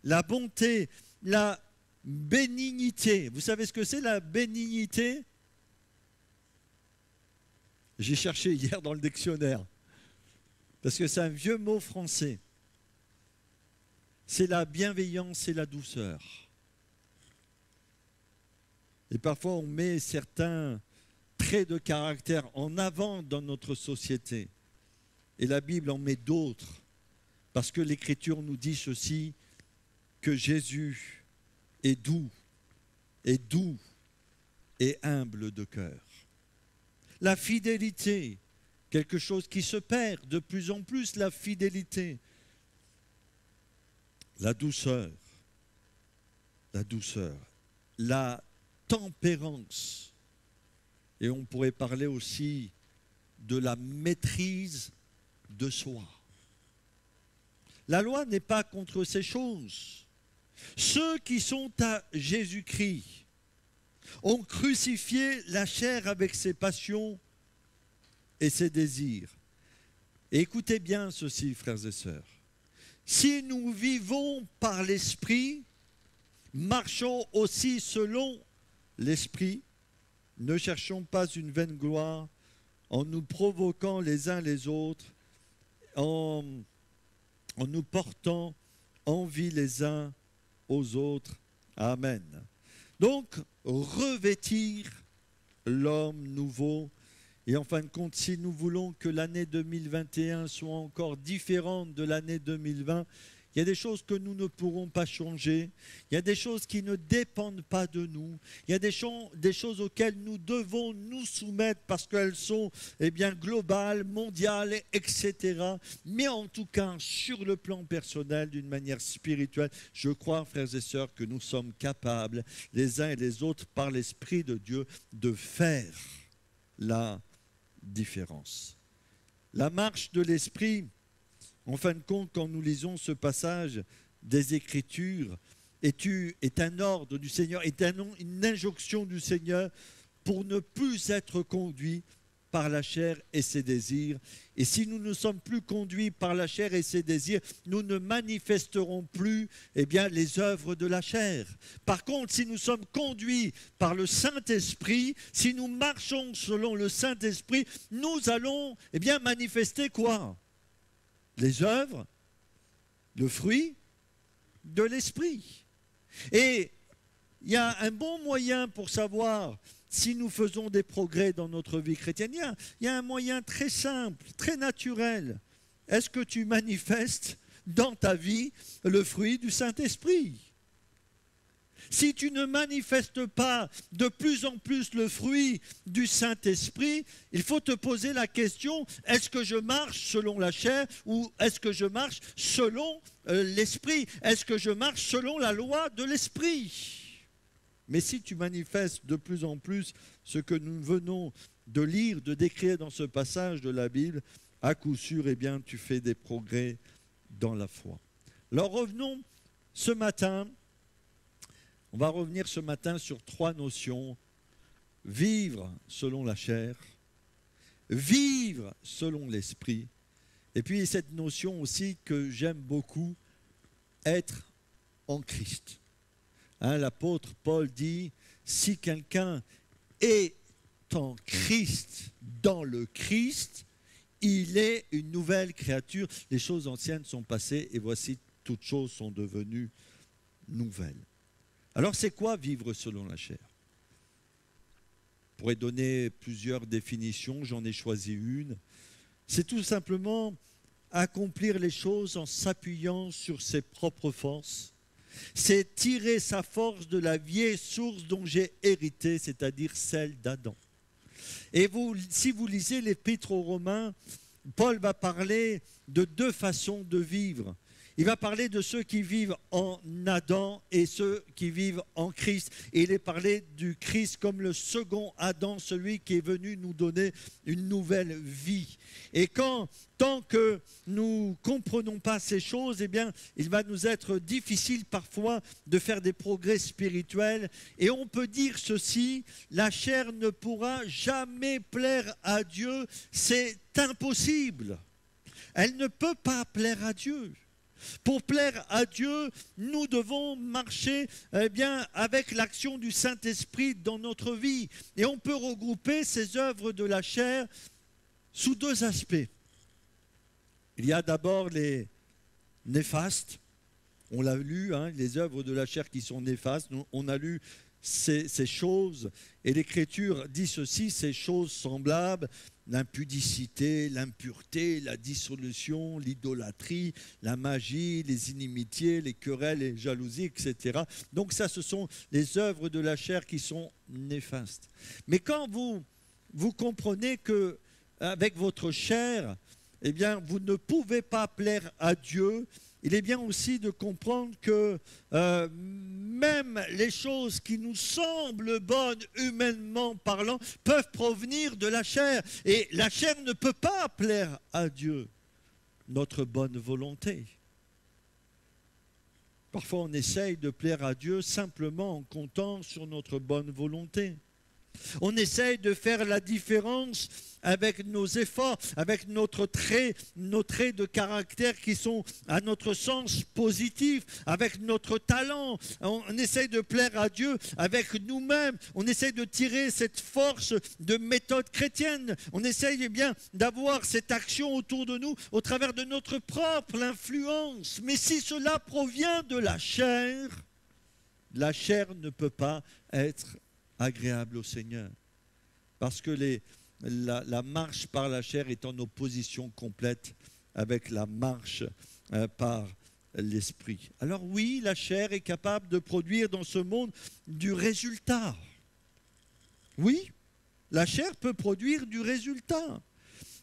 la bonté, la bénignité. Vous savez ce que c'est, la bénignité? J'ai cherché hier dans le dictionnaire, parce que c'est un vieux mot français. C'est la bienveillance et la douceur. Et parfois on met certains traits de caractère en avant dans notre société. Et la Bible en met d'autres, parce que l'Écriture nous dit ceci, que Jésus est doux et humble de cœur. La fidélité, quelque chose qui se perd de plus en plus, la fidélité. La douceur, la tempérance. Et on pourrait parler aussi de la maîtrise de soi. La loi n'est pas contre ces choses. Ceux qui sont à Jésus-Christ ont crucifié la chair avec ses passions et ses désirs. Et écoutez bien ceci, frères et sœurs. Si nous vivons par l'Esprit, marchons aussi selon l'Esprit, ne cherchons pas une vaine gloire en nous provoquant les uns les autres, en nous portant envie les uns aux autres. Amen. Donc, revêtir l'homme nouveau. Et en fin de compte, si nous voulons que l'année 2021 soit encore différente de l'année 2020, il y a des choses que nous ne pourrons pas changer. Il y a des choses qui ne dépendent pas de nous. Il y a des choses auxquelles nous devons nous soumettre parce qu'elles sont globales, mondiales, etc. Mais en tout cas, sur le plan personnel, d'une manière spirituelle, je crois, frères et sœurs, que nous sommes capables, les uns et les autres, par l'Esprit de Dieu, de faire la différence. La marche de l'Esprit, en fin de compte, quand nous lisons ce passage des Écritures est un ordre du Seigneur, est une injonction du Seigneur pour ne plus être conduit par la chair et ses désirs. Et si nous ne sommes plus conduits par la chair et ses désirs, nous ne manifesterons plus les œuvres de la chair. Par contre, si nous sommes conduits par le Saint-Esprit, si nous marchons selon le Saint-Esprit, nous allons manifester quoi? Les œuvres, le fruit de l'Esprit. Et il y a un bon moyen pour savoir si nous faisons des progrès dans notre vie chrétienne. Il y a un moyen très simple, très naturel. Est-ce que tu manifestes dans ta vie le fruit du Saint-Esprit? Si tu ne manifestes pas de plus en plus le fruit du Saint-Esprit, il faut te poser la question, est-ce que je marche selon la chair ou est-ce que je marche selon l'Esprit? Est-ce que je marche selon la loi de l'Esprit? Mais si tu manifestes de plus en plus ce que nous venons de lire, de décrire dans ce passage de la Bible, à coup sûr, tu fais des progrès dans la foi. Alors revenons ce matin, on va revenir ce matin sur 3 notions. Vivre selon la chair, vivre selon l'esprit, et puis cette notion aussi que j'aime beaucoup, être en Christ. L'apôtre Paul dit, si quelqu'un est en Christ, dans le Christ, il est une nouvelle créature. Les choses anciennes sont passées et voici, toutes choses sont devenues nouvelles. Alors c'est quoi vivre selon la chair? Je pourrais donner plusieurs définitions, j'en ai choisi une. C'est tout simplement accomplir les choses en s'appuyant sur ses propres forces. C'est tirer sa force de la vieille source dont j'ai hérité, c'est-à-dire celle d'Adam. Et si vous lisez l'Épître aux Romains, Paul va parler de 2 façons de vivre. Il va parler de ceux qui vivent en Adam et ceux qui vivent en Christ. Et il est parlé du Christ comme le second Adam, celui qui est venu nous donner une nouvelle vie. Et tant que nous ne comprenons pas ces choses, il va nous être difficile parfois de faire des progrès spirituels. Et on peut dire ceci, la chair ne pourra jamais plaire à Dieu, c'est impossible. Elle ne peut pas plaire à Dieu. Pour plaire à Dieu, nous devons marcher avec l'action du Saint-Esprit dans notre vie. Et on peut regrouper ces œuvres de la chair sous 2 aspects. Il y a d'abord les néfastes. On l'a lu, les œuvres de la chair qui sont néfastes. On a lu ces choses. Et l'Écriture dit ceci, ces choses semblables, l'impudicité, l'impureté, la dissolution, l'idolâtrie, la magie, les inimitiés, les querelles, les jalousies, etc. Donc ça, ce sont les œuvres de la chair qui sont néfastes. Mais quand vous comprenez que avec votre chair, vous ne pouvez pas plaire à Dieu, il est bien aussi de comprendre que même les choses qui nous semblent bonnes, humainement parlant, peuvent provenir de la chair. Et la chair ne peut pas plaire à Dieu, notre bonne volonté. Parfois, on essaye de plaire à Dieu simplement en comptant sur notre bonne volonté. On essaye de faire la différence avec nos efforts, avec nos traits de caractère qui sont à notre sens positifs, avec notre talent. On essaye de plaire à Dieu avec nous-mêmes. On essaye de tirer cette force de méthode chrétienne. On essaye d'avoir cette action autour de nous au travers de notre propre influence. Mais si cela provient de la chair ne peut pas être agréable au Seigneur. Parce que la marche par la chair est en opposition complète avec la marche par l'esprit. Alors oui, la chair est capable de produire dans ce monde du résultat. Oui, la chair peut produire du résultat.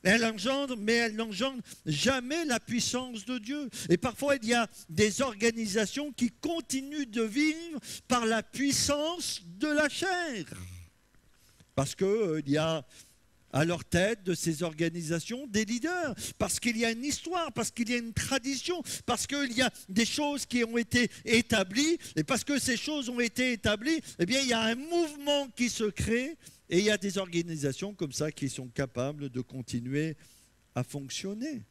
Elle engendre, mais elle n'engendre jamais la puissance de Dieu. Et parfois, il y a des organisations qui continuent de vivre par la puissance de la chair. Parce qu'il y a à leur tête de ces organisations des leaders, parce qu'il y a une histoire, parce qu'il y a une tradition, parce qu'il y a des choses qui ont été établies, et parce que ces choses ont été établies, eh bien, il y a un mouvement qui se crée, et il y a des organisations comme ça qui sont capables de continuer à fonctionner.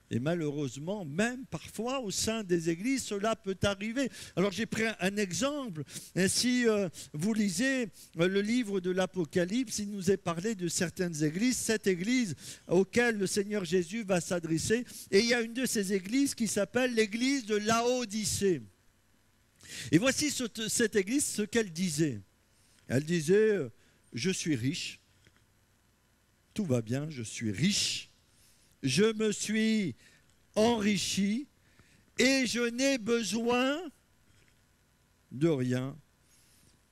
Et malheureusement, même parfois au sein des églises, cela peut arriver. Alors j'ai pris un exemple. Si vous lisez le livre de l'Apocalypse, il nous est parlé de certaines églises, 7 églises auxquelles le Seigneur Jésus va s'adresser. Et il y a une de ces églises qui s'appelle l'église de Laodicée. Et voici cette église, ce qu'elle disait. Elle disait, je suis riche, tout va bien, je suis riche. Je me suis enrichi et je n'ai besoin de rien.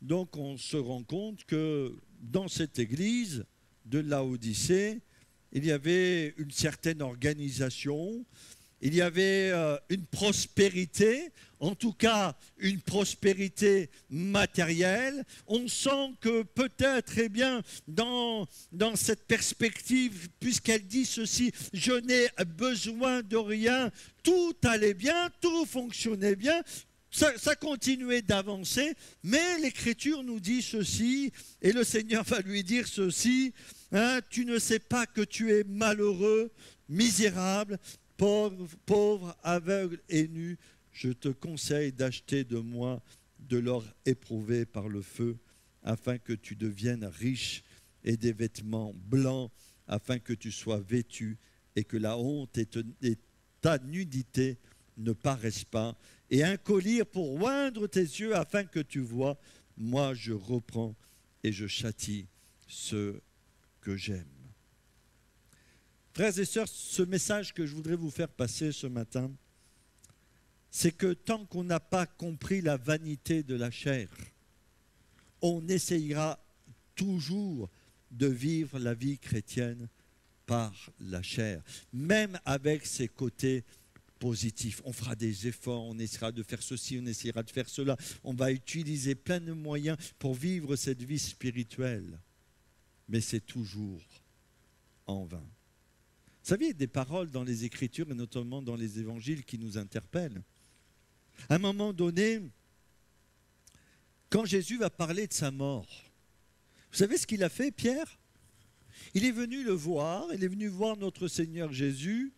Donc on se rend compte que dans cette église de Laodicée, il y avait une certaine organisation, il y avait une prospérité, en tout cas une prospérité matérielle. On sent que peut-être, eh bien, dans cette perspective, puisqu'elle dit ceci, je n'ai besoin de rien, tout allait bien, tout fonctionnait bien, ça continuait d'avancer, mais l'Écriture nous dit ceci, et le Seigneur va lui dire ceci, hein, tu ne sais pas que tu es malheureux, misérable, pauvre, aveugle et nu, je te conseille d'acheter de moi de l'or éprouvé par le feu, afin que tu deviennes riche, et des vêtements blancs, afin que tu sois vêtu, et que la honte et ta nudité ne paraissent pas, et un collier pour oindre tes yeux, afin que tu vois, moi je reprends et je châtie ceux que j'aime. Frères et sœurs, ce message que je voudrais vous faire passer ce matin, c'est que tant qu'on n'a pas compris la vanité de la chair, on essayera toujours de vivre la vie chrétienne par la chair, même avec ses côtés positifs. On fera des efforts, on essaiera de faire ceci, on essaiera de faire cela, on va utiliser plein de moyens pour vivre cette vie spirituelle, mais c'est toujours en vain. Vous savez, il y a des paroles dans les Écritures, et notamment dans les Évangiles, qui nous interpellent. À un moment donné, quand Jésus va parler de sa mort, vous savez ce qu'il a fait, Pierre? Il est venu le voir, il est venu voir notre Seigneur Jésus,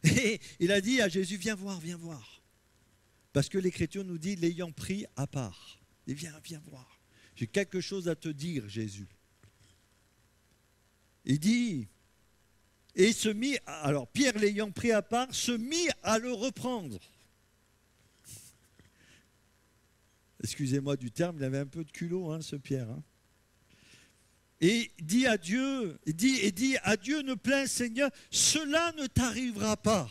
et il a dit à Jésus, viens voir, viens voir. Parce que l'Écriture nous dit, l'ayant pris à part. Et viens voir. J'ai quelque chose à te dire, Jésus. Il dit... Et se mit, alors Pierre l'ayant pris à part, se mit à le reprendre. Excusez-moi du terme, il avait un peu de culot, hein, ce Pierre. Hein. Et dit à Dieu, à Dieu ne plains Seigneur, cela ne t'arrivera pas.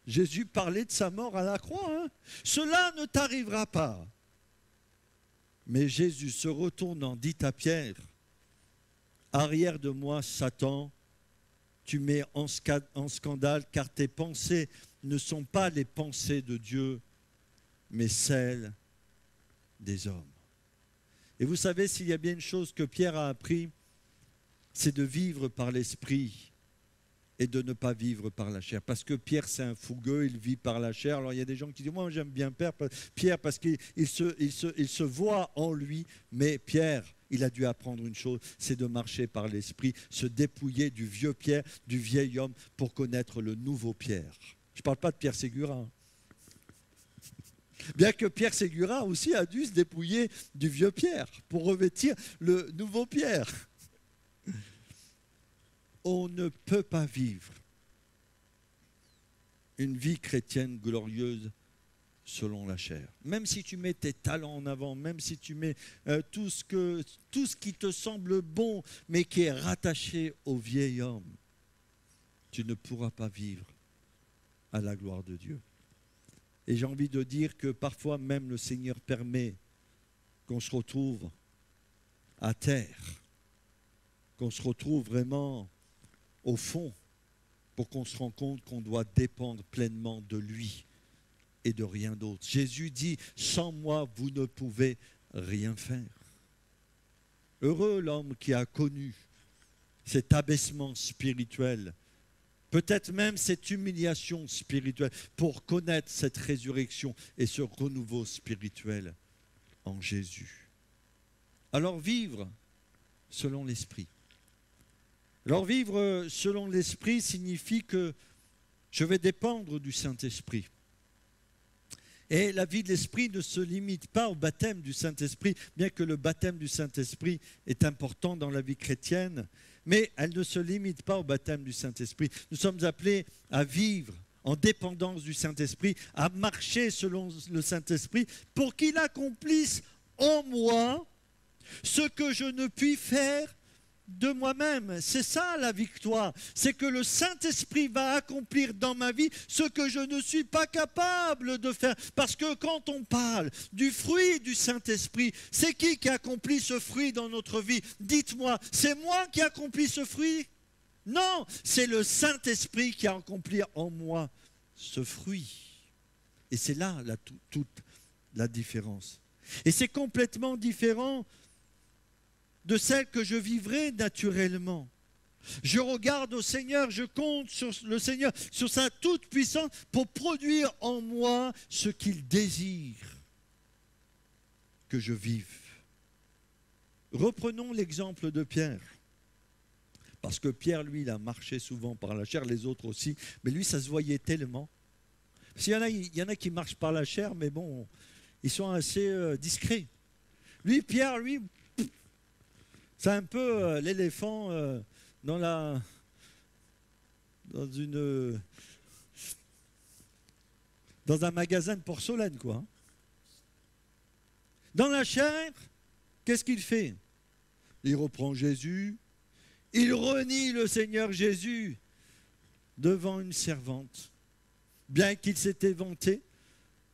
Jésus parlait de sa mort à la croix. Hein. Cela ne t'arrivera pas. Mais Jésus se retournant dit à Pierre, arrière de moi Satan, tu mets en scandale, car tes pensées ne sont pas les pensées de Dieu, mais celles des hommes. Et vous savez, s'il y a bien une chose que Pierre a appris, c'est de vivre par l'esprit et de ne pas vivre par la chair. Parce que Pierre, c'est un fougueux, il vit par la chair. Alors il y a des gens qui disent, moi j'aime bien Pierre parce qu'il se voit en lui, mais Pierre, il a dû apprendre une chose, c'est de marcher par l'esprit, se dépouiller du vieux Pierre, du vieil homme, pour connaître le nouveau Pierre. Je ne parle pas de Pierre Ségura. Bien que Pierre Ségura aussi a dû se dépouiller du vieux Pierre pour revêtir le nouveau Pierre. On ne peut pas vivre une vie chrétienne glorieuse selon la chair. Même si tu mets tes talents en avant, même si tu mets tout ce qui te semble bon, mais qui est rattaché au vieil homme, tu ne pourras pas vivre à la gloire de Dieu. Et j'ai envie de dire que parfois même le Seigneur permet qu'on se retrouve à terre, qu'on se retrouve vraiment au fond, pour qu'on se rende compte qu'on doit dépendre pleinement de lui et de rien d'autre. Jésus dit, sans moi, vous ne pouvez rien faire. Heureux l'homme qui a connu cet abaissement spirituel, peut-être même cette humiliation spirituelle pour connaître cette résurrection et ce renouveau spirituel en Jésus. Alors vivre selon l'Esprit. Alors vivre selon l'Esprit signifie que je vais dépendre du Saint-Esprit. Et la vie de l'Esprit ne se limite pas au baptême du Saint-Esprit, bien que le baptême du Saint-Esprit est important dans la vie chrétienne, mais elle ne se limite pas au baptême du Saint-Esprit. Nous sommes appelés à vivre en dépendance du Saint-Esprit, à marcher selon le Saint-Esprit pour qu'il accomplisse en moi ce que je ne puis faire de moi-même. C'est ça la victoire, c'est que le Saint-Esprit va accomplir dans ma vie ce que je ne suis pas capable de faire. Parce que quand on parle du fruit du Saint-Esprit, c'est qui accomplit ce fruit dans notre vie? Dites-moi, c'est moi qui accomplis ce fruit? Non, c'est le Saint-Esprit qui a accompli en moi ce fruit. Et c'est là toute la différence. Et c'est complètement différent de celle que je vivrai naturellement. Je regarde au Seigneur, je compte sur le Seigneur, sur sa toute-puissance pour produire en moi ce qu'il désire que je vive. Reprenons l'exemple de Pierre. Parce que Pierre, lui, il a marché souvent par la chair, les autres aussi, mais lui, ça se voyait tellement. Parce qu'il y en a qui marchent par la chair, mais bon, ils sont assez discrets. Lui, Pierre, lui, c'est un peu l'éléphant dans un magasin de porcelaine, quoi. Dans la chair, qu'est-ce qu'il fait? Il reprend Jésus, il renie le Seigneur Jésus devant une servante, bien qu'il s'était vanté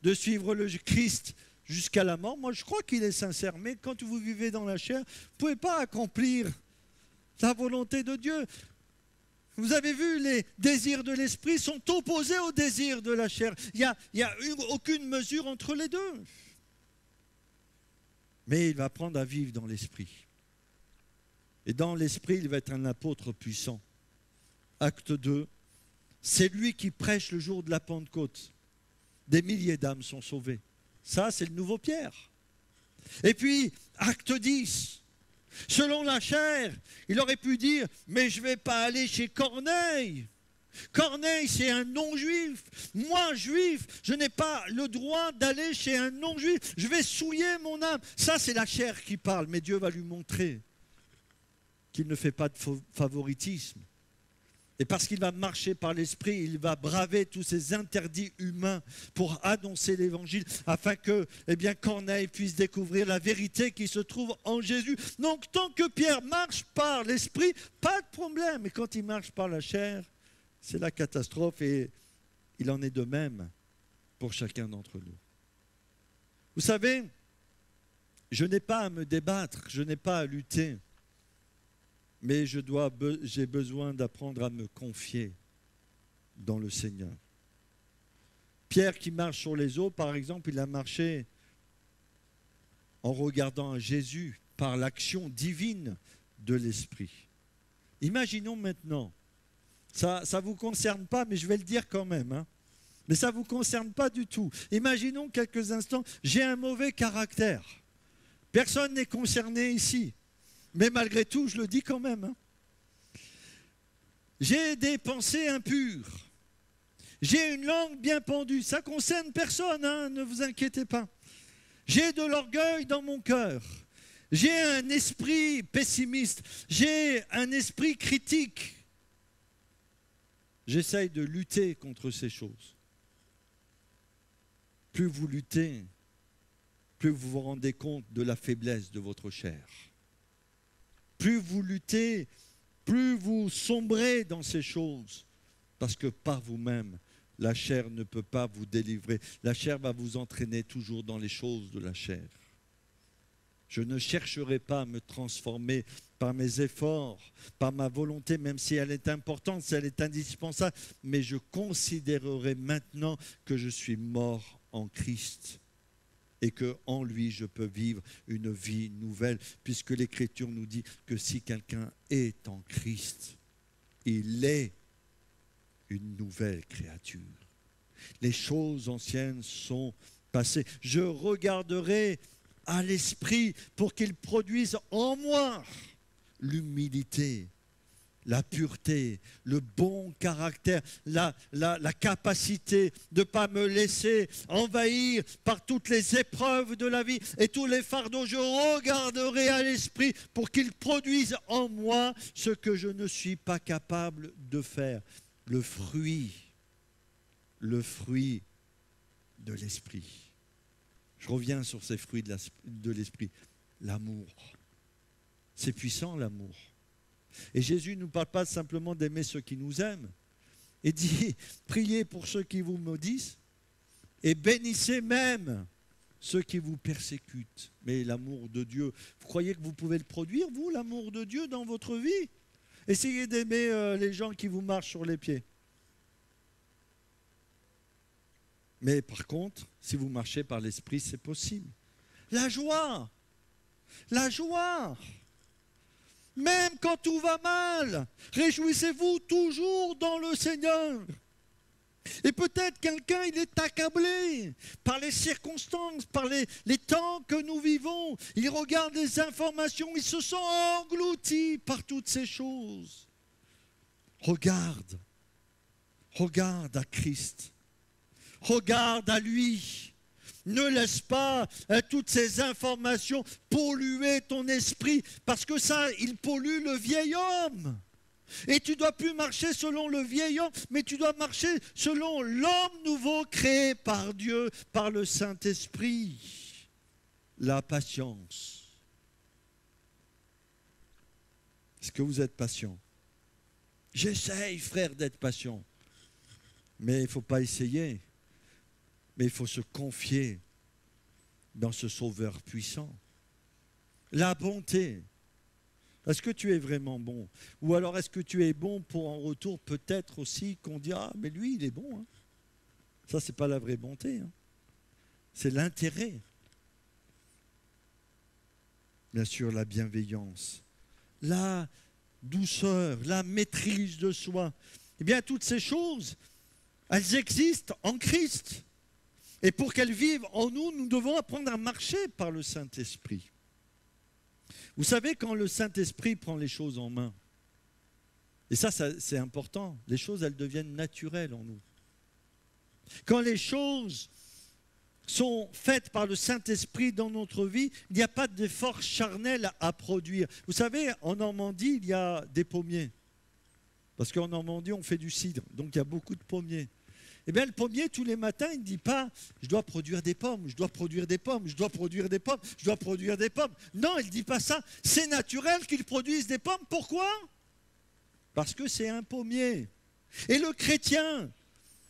de suivre le Christ jusqu'à la mort. Moi, je crois qu'il est sincère, mais quand vous vivez dans la chair, vous ne pouvez pas accomplir la volonté de Dieu. Vous avez vu, les désirs de l'esprit sont opposés aux désirs de la chair. Il n'y a aucune mesure entre les deux. Mais il va apprendre à vivre dans l'esprit. Et dans l'esprit, il va être un apôtre puissant. Acte 2, c'est lui qui prêche le jour de la Pentecôte. Des milliers d'âmes sont sauvées. Ça, c'est le nouveau Pierre. Et puis, acte 10, selon la chair, il aurait pu dire, mais je ne vais pas aller chez Corneille. Corneille, c'est un non-juif. Moi, juif, je n'ai pas le droit d'aller chez un non-juif. Je vais souiller mon âme. Ça, c'est la chair qui parle, mais Dieu va lui montrer qu'il ne fait pas de favoritisme. Et parce qu'il va marcher par l'esprit, il va braver tous ces interdits humains pour annoncer l'évangile, afin que, Corneille puisse découvrir la vérité qui se trouve en Jésus. Donc, tant que Pierre marche par l'esprit, pas de problème. Et quand il marche par la chair, c'est la catastrophe, et il en est de même pour chacun d'entre nous. Vous savez, je n'ai pas à me débattre, je n'ai pas à lutter. Mais j'ai besoin d'apprendre à me confier dans le Seigneur. Pierre qui marche sur les eaux, par exemple, il a marché en regardant à Jésus par l'action divine de l'Esprit. Imaginons maintenant, ça ne vous concerne pas, mais je vais le dire quand même, hein. Mais ça ne vous concerne pas du tout. Imaginons quelques instants, j'ai un mauvais caractère. Personne n'est concerné ici. Mais malgré tout, je le dis quand même. Hein. J'ai des pensées impures. J'ai une langue bien pendue. Ça ne concerne personne, hein, ne vous inquiétez pas. J'ai de l'orgueil dans mon cœur. J'ai un esprit pessimiste. J'ai un esprit critique. J'essaye de lutter contre ces choses. Plus vous luttez, plus vous vous rendez compte de la faiblesse de votre chair. Plus vous luttez, plus vous sombrez dans ces choses. Parce que par vous-même, la chair ne peut pas vous délivrer. La chair va vous entraîner toujours dans les choses de la chair. Je ne chercherai pas à me transformer par mes efforts, par ma volonté, même si elle est importante, si elle est indispensable. Mais je considérerai maintenant que je suis mort en Christ. et qu'en lui, je peux vivre une vie nouvelle, puisque l'Écriture nous dit que si quelqu'un est en Christ, il est une nouvelle créature. Les choses anciennes sont passées. Je regarderai à l'Esprit pour qu'il produise en moi l'humilité, la pureté, le bon caractère, la capacité de ne pas me laisser envahir par toutes les épreuves de la vie et tous les fardeaux. Je regarderai à l'Esprit pour qu'il produise en moi ce que je ne suis pas capable de faire. Le fruit de l'Esprit. Je reviens sur ces fruits de l'Esprit. L'amour. C'est puissant, l'amour. Et Jésus ne nous parle pas simplement d'aimer ceux qui nous aiment. Il dit, priez pour ceux qui vous maudissent et bénissez même ceux qui vous persécutent. Mais l'amour de Dieu, vous croyez que vous pouvez le produire, vous, l'amour de Dieu dans votre vie? Essayez d'aimer les gens qui vous marchent sur les pieds. Mais par contre, si vous marchez par l'Esprit, c'est possible. La joie. Même quand tout va mal, réjouissez-vous toujours dans le Seigneur. Et peut-être quelqu'un, il est accablé par les circonstances, par les temps que nous vivons. Il regarde les informations, il se sent englouti par toutes ces choses. Regarde à Christ. Regarde à lui. Ne laisse pas toutes ces informations polluer ton esprit, parce que ça, il pollue le vieil homme. Et tu ne dois plus marcher selon le vieil homme, mais tu dois marcher selon l'homme nouveau créé par Dieu, par le Saint-Esprit. La patience. Est-ce que vous êtes patient? J'essaye, frère, d'être patient. Mais il ne faut pas essayer. Mais il faut se confier dans ce Sauveur puissant. La bonté. Est-ce que tu es vraiment bon? Ou alors est-ce que tu es bon pour en retour peut-être aussi qu'on dit « Ah, mais lui, il est bon. Hein. » Ça, ce n'est pas la vraie bonté. Hein. C'est l'intérêt. Bien sûr, la bienveillance. La douceur, la maîtrise de soi. Eh bien, toutes ces choses, elles existent en Christ. Et pour qu'elles vivent en nous, nous devons apprendre à marcher par le Saint-Esprit. Vous savez, quand le Saint-Esprit prend les choses en main, et ça c'est important, les choses, elles deviennent naturelles en nous. Quand les choses sont faites par le Saint-Esprit dans notre vie, il n'y a pas d'effort charnel à produire. Vous savez, en Normandie, il y a des pommiers. Parce qu'en Normandie, on fait du cidre, donc il y a beaucoup de pommiers. Eh bien, le pommier, tous les matins, il ne dit pas « je dois produire des pommes, je dois produire des pommes, je dois produire des pommes, je dois produire des pommes ». Non, il ne dit pas ça. C'est naturel qu'il produise des pommes. Pourquoi? Parce que c'est un pommier. Et le chrétien,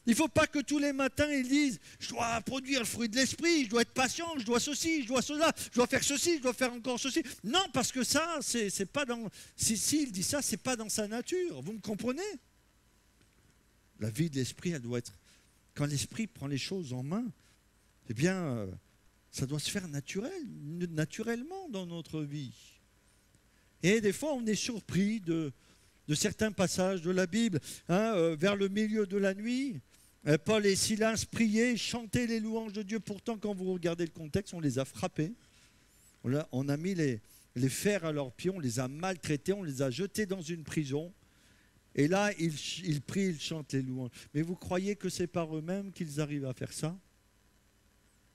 il ne faut pas que tous les matins, il dise « je dois produire le fruit de l'esprit, je dois être patient, je dois ceci, je dois cela, je dois faire ceci, je dois faire encore ceci ». Non, parce que ça, c'est pas dans… Si il dit ça, ce n'est pas dans sa nature. Vous me comprenez? La vie de l'esprit, elle doit être… Quand l'Esprit prend les choses en main, eh bien, ça doit se faire naturellement dans notre vie. Et des fois, on est surpris de certains passages de la Bible. Vers le milieu de la nuit, Paul et Silas priaient, chantaient les louanges de Dieu. Pourtant, quand vous regardez le contexte, on les a frappés. On a mis les fers à leurs pieds, on les a maltraités, on les a jetés dans une prison. Et là, ils prient, ils chantent les louanges. Mais vous croyez que c'est par eux-mêmes qu'ils arrivent à faire ça?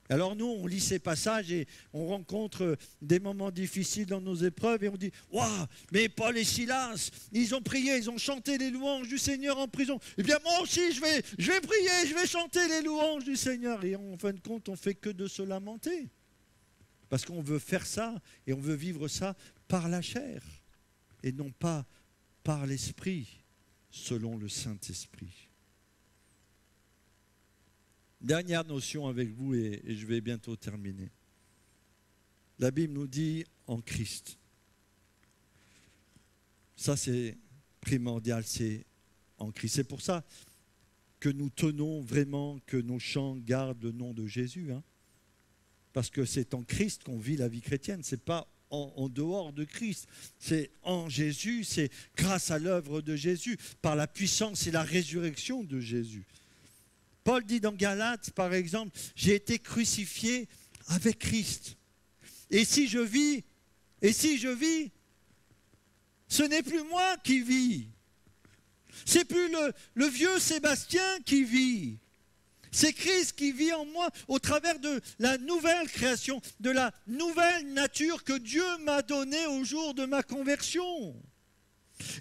Alors nous, on lit ces passages et on rencontre des moments difficiles dans nos épreuves et on dit « Waouh, mais Paul et Silas, ils ont prié, ils ont chanté les louanges du Seigneur en prison. Eh bien moi aussi, je vais prier, je vais chanter les louanges du Seigneur. » Et en fin de compte, on ne fait que de se lamenter. Parce qu'on veut faire ça et on veut vivre ça par la chair et non pas par l'Esprit. Selon le Saint-Esprit. Dernière notion avec vous et je vais bientôt terminer. La Bible nous dit en Christ. Ça c'est primordial, c'est en Christ. C'est pour ça que nous tenons vraiment que nos chants gardent le nom de Jésus. parce que c'est en Christ qu'on vit la vie chrétienne, ce n'est pas en dehors de Christ, c'est en Jésus, c'est grâce à l'œuvre de Jésus, par la puissance et la résurrection de Jésus. Paul dit dans Galates, par exemple, « J'ai été crucifié avec Christ. Et si je vis, ce n'est plus moi qui vis. C'est plus le vieux Sébastien qui vit. C'est Christ qui vit en moi au travers de la nouvelle création, de la nouvelle nature que Dieu m'a donnée au jour de ma conversion.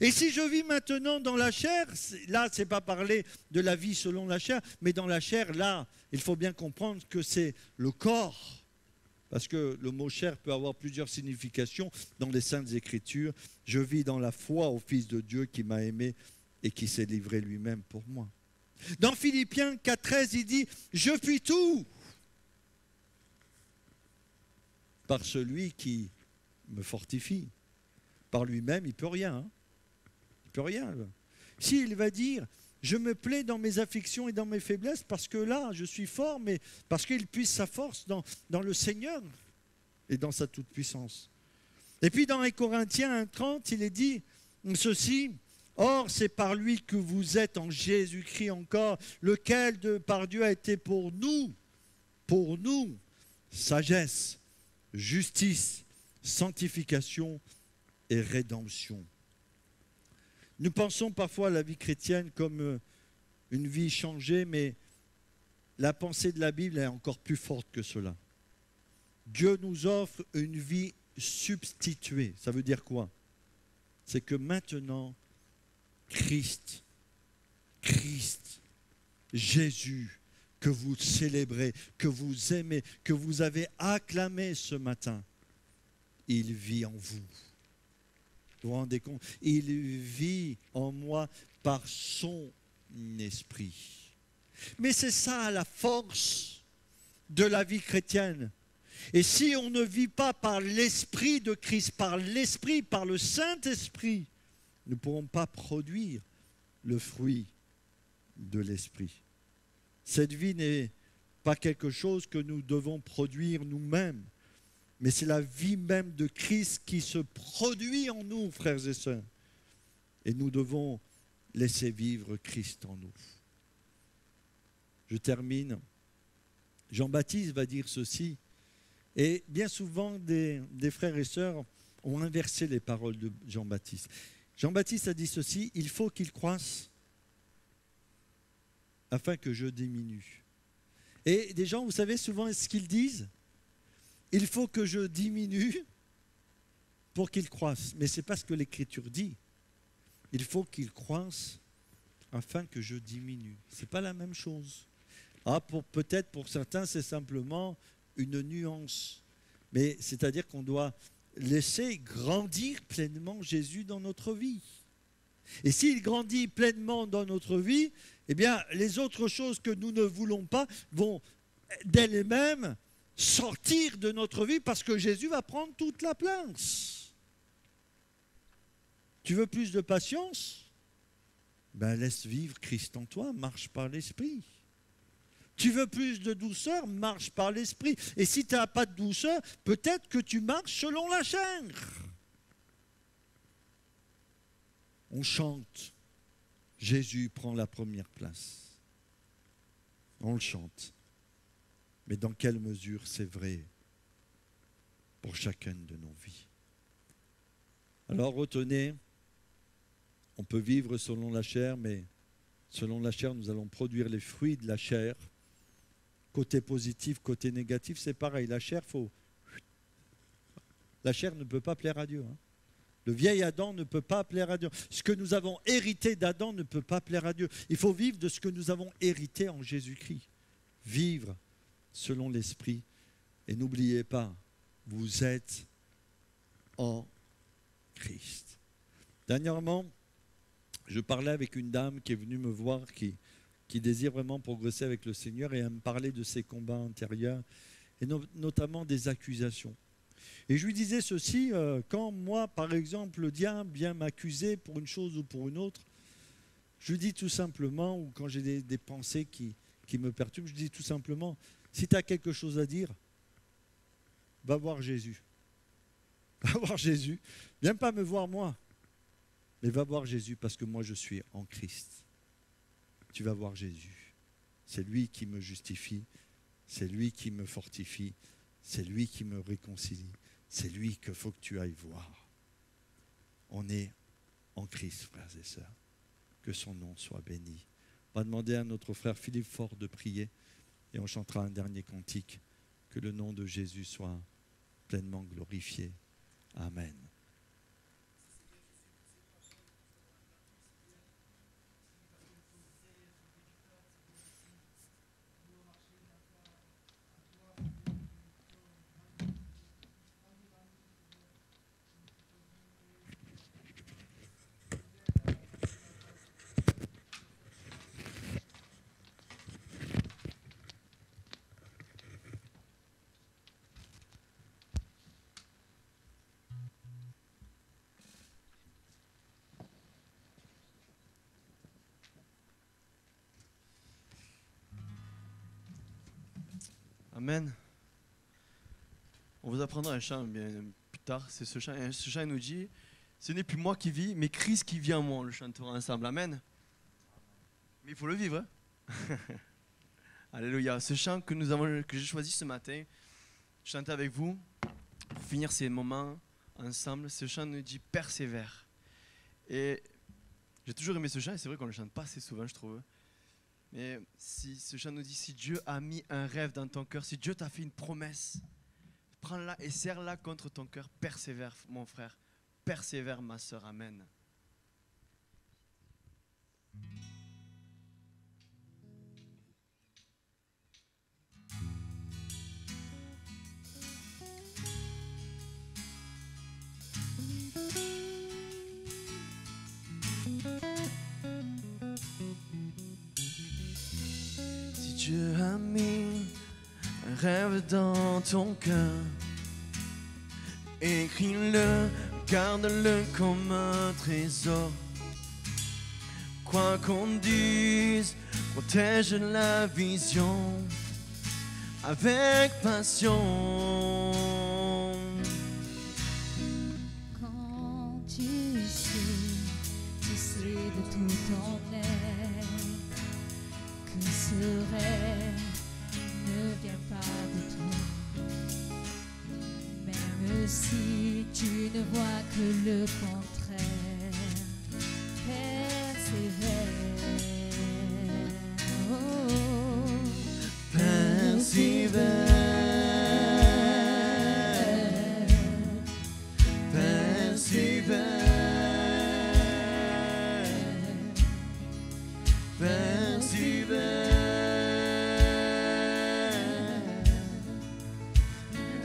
Et si je vis maintenant dans la chair, là, ce n'est pas parler de la vie selon la chair, mais dans la chair, là, il faut bien comprendre que c'est le corps. Parce que le mot chair peut avoir plusieurs significations dans les Saintes Écritures. Je vis dans la foi au Fils de Dieu qui m'a aimé et qui s'est livré lui-même pour moi. Dans Philippiens 4,13, il dit « Je puis tout par celui qui me fortifie. » Par lui-même, il ne peut rien. Hein. Il ne peut rien. Si il va dire « Je me plais dans mes afflictions et dans mes faiblesses parce que là, je suis fort, mais parce qu'il puise sa force dans le Seigneur et dans sa toute-puissance. » Et puis dans 1 Corinthiens 1,30, il est dit ceci « Or, c'est par lui que vous êtes en Jésus-Christ encore, lequel par Dieu a été pour nous, sagesse, justice, sanctification et rédemption. » Nous pensons parfois à la vie chrétienne comme une vie changée, mais la pensée de la Bible est encore plus forte que cela. Dieu nous offre une vie substituée. Ça veut dire quoi? C'est que maintenant, Christ, Jésus, que vous célébrez, que vous aimez, que vous avez acclamé ce matin, il vit en vous. Vous vous rendez compte? Il vit en moi par son esprit. Mais c'est ça la force de la vie chrétienne. Et si on ne vit pas par l'esprit de Christ, par l'esprit, par le Saint-Esprit, nous ne pourrons pas produire le fruit de l'esprit. Cette vie n'est pas quelque chose que nous devons produire nous-mêmes, mais c'est la vie même de Christ qui se produit en nous, frères et sœurs. Et nous devons laisser vivre Christ en nous. Je termine. Jean-Baptiste va dire ceci, et bien souvent des frères et sœurs ont inversé les paroles de Jean-Baptiste. Jean-Baptiste a dit ceci, « Il faut qu'il croisse afin que je diminue. » Et des gens, vous savez souvent ce qu'ils disent? « Il faut que je diminue pour qu'il croisse. » Mais ce n'est pas ce que l'Écriture dit. « Il faut qu'il croisse afin que je diminue. » Ce n'est pas la même chose. Peut-être pour certains, c'est simplement une nuance. Mais c'est-à-dire qu'on doit laisser grandir pleinement Jésus dans notre vie. Et s'il grandit pleinement dans notre vie, eh bien, les autres choses que nous ne voulons pas vont d'elles-mêmes sortir de notre vie parce que Jésus va prendre toute la place. Tu veux plus de patience? Ben, laisse vivre Christ en toi, marche par l'Esprit. Tu veux plus de douceur, marche par l'Esprit. Et si tu n'as pas de douceur, peut-être que tu marches selon la chair. On chante. Jésus prend la première place. On le chante. Mais dans quelle mesure c'est vrai pour chacune de nos vies? Alors retenez, on peut vivre selon la chair, mais selon la chair, nous allons produire les fruits de la chair. Côté positif, côté négatif, c'est pareil. La chair ne peut pas plaire à Dieu. Hein. Le vieil Adam ne peut pas plaire à Dieu. Ce que nous avons hérité d'Adam ne peut pas plaire à Dieu. Il faut vivre de ce que nous avons hérité en Jésus-Christ. Vivre selon l'Esprit. Et n'oubliez pas, vous êtes en Christ. Dernièrement, je parlais avec une dame qui est venue me voir, qui désire vraiment progresser avec le Seigneur, et elle me parlait de ses combats intérieurs, et notamment des accusations. Et je lui disais ceci, quand moi, par exemple, le diable vient m'accuser pour une chose ou pour une autre, je lui dis tout simplement, ou quand j'ai des pensées qui me perturbent, je dis tout simplement, si tu as quelque chose à dire, va voir Jésus. Va voir Jésus. Viens pas me voir moi, mais va voir Jésus parce que moi je suis en Christ. Tu vas voir Jésus. C'est lui qui me justifie, c'est lui qui me fortifie, c'est lui qui me réconcilie, c'est lui qu'il faut que tu ailles voir. On est en Christ, frères et sœurs. Que son nom soit béni. On va demander à notre frère Philippe Fort de prier et on chantera un dernier cantique. Que le nom de Jésus soit pleinement glorifié. Amen. Amen. On vous apprendra un chant bien plus tard. C'est ce chant. Et ce chant nous dit, ce n'est plus moi qui vis, mais Christ qui vit en moi. On le chantera ensemble. Amen. Mais il faut le vivre. Hein. Alléluia. Ce chant que j'ai choisi ce matin, chanter avec vous pour finir ces moments ensemble. Ce chant nous dit persévère. Et j'ai toujours aimé ce chant. Et c'est vrai qu'on le chante pas assez souvent, je trouve. Mais si ce chant nous dit, si Dieu a mis un rêve dans ton cœur, si Dieu t'a fait une promesse, prends-la et serre-la contre ton cœur. Persévère, mon frère. Persévère, ma sœur. Amen. Dieu a mis un rêve dans ton cœur. Écris-le, garde-le comme un trésor. Quoi qu'on dise, protège la vision avec passion. Quand tu sais de tout ton être que ce rêve ne vient pas de toi, même si tu ne vois que le contraire, persévère, oh, Persévère, persévère, persévère,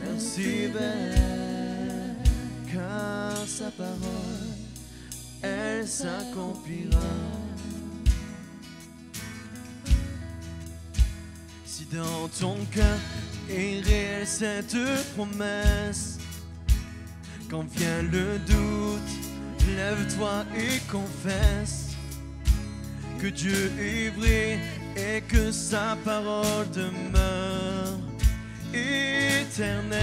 persévère, car sa parole, elle s'accomplira. Si dans ton cœur est réelle cette promesse, quand vient le doute, lève-toi et confesse que Dieu est vrai et que sa parole demeure éternelle.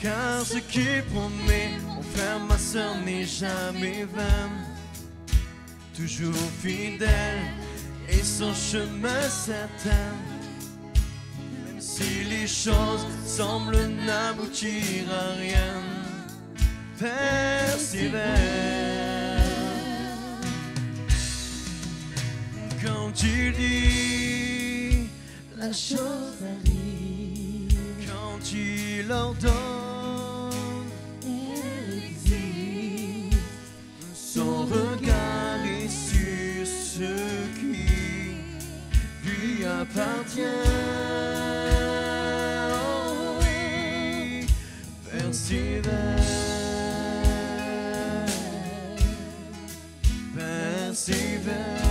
Car ce qu'il promet, mon frère, ma soeur, n'est jamais vain. Toujours fidèle et son chemin certain. Même si les choses semblent n'aboutir à rien, persévère. Quand il dit, la chose arrive, quand il ordonne, elle existe. son regard est sur ce qui lui appartient. Oh oui, persévère, persévère,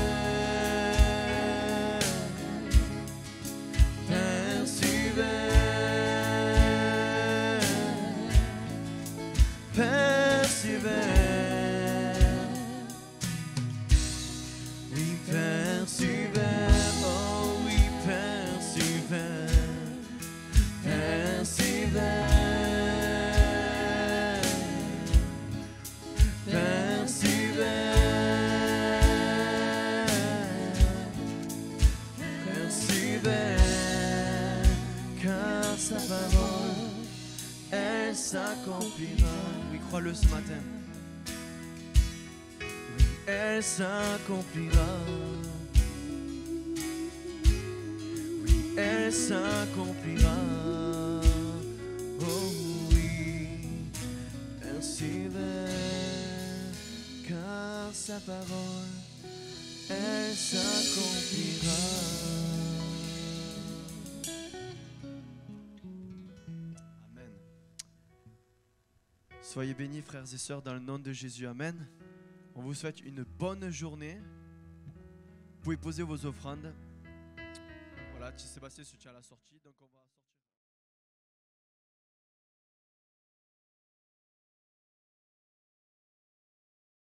persévère, persévère. Oui, persévère, oh oui, persévère. elle s'accomplira. Oui, crois-le ce matin. Oui, elle s'accomplira. Oui, elle s'accomplira. Oh oui, persévère, car sa parole, elle s'accomplira. Amen. Soyez bénis, frères et sœurs, dans le nom de Jésus. Amen. On vous souhaite une bonne journée. Vous pouvez poser vos offrandes. Voilà, Sébastien se tient à la sortie. Donc on va...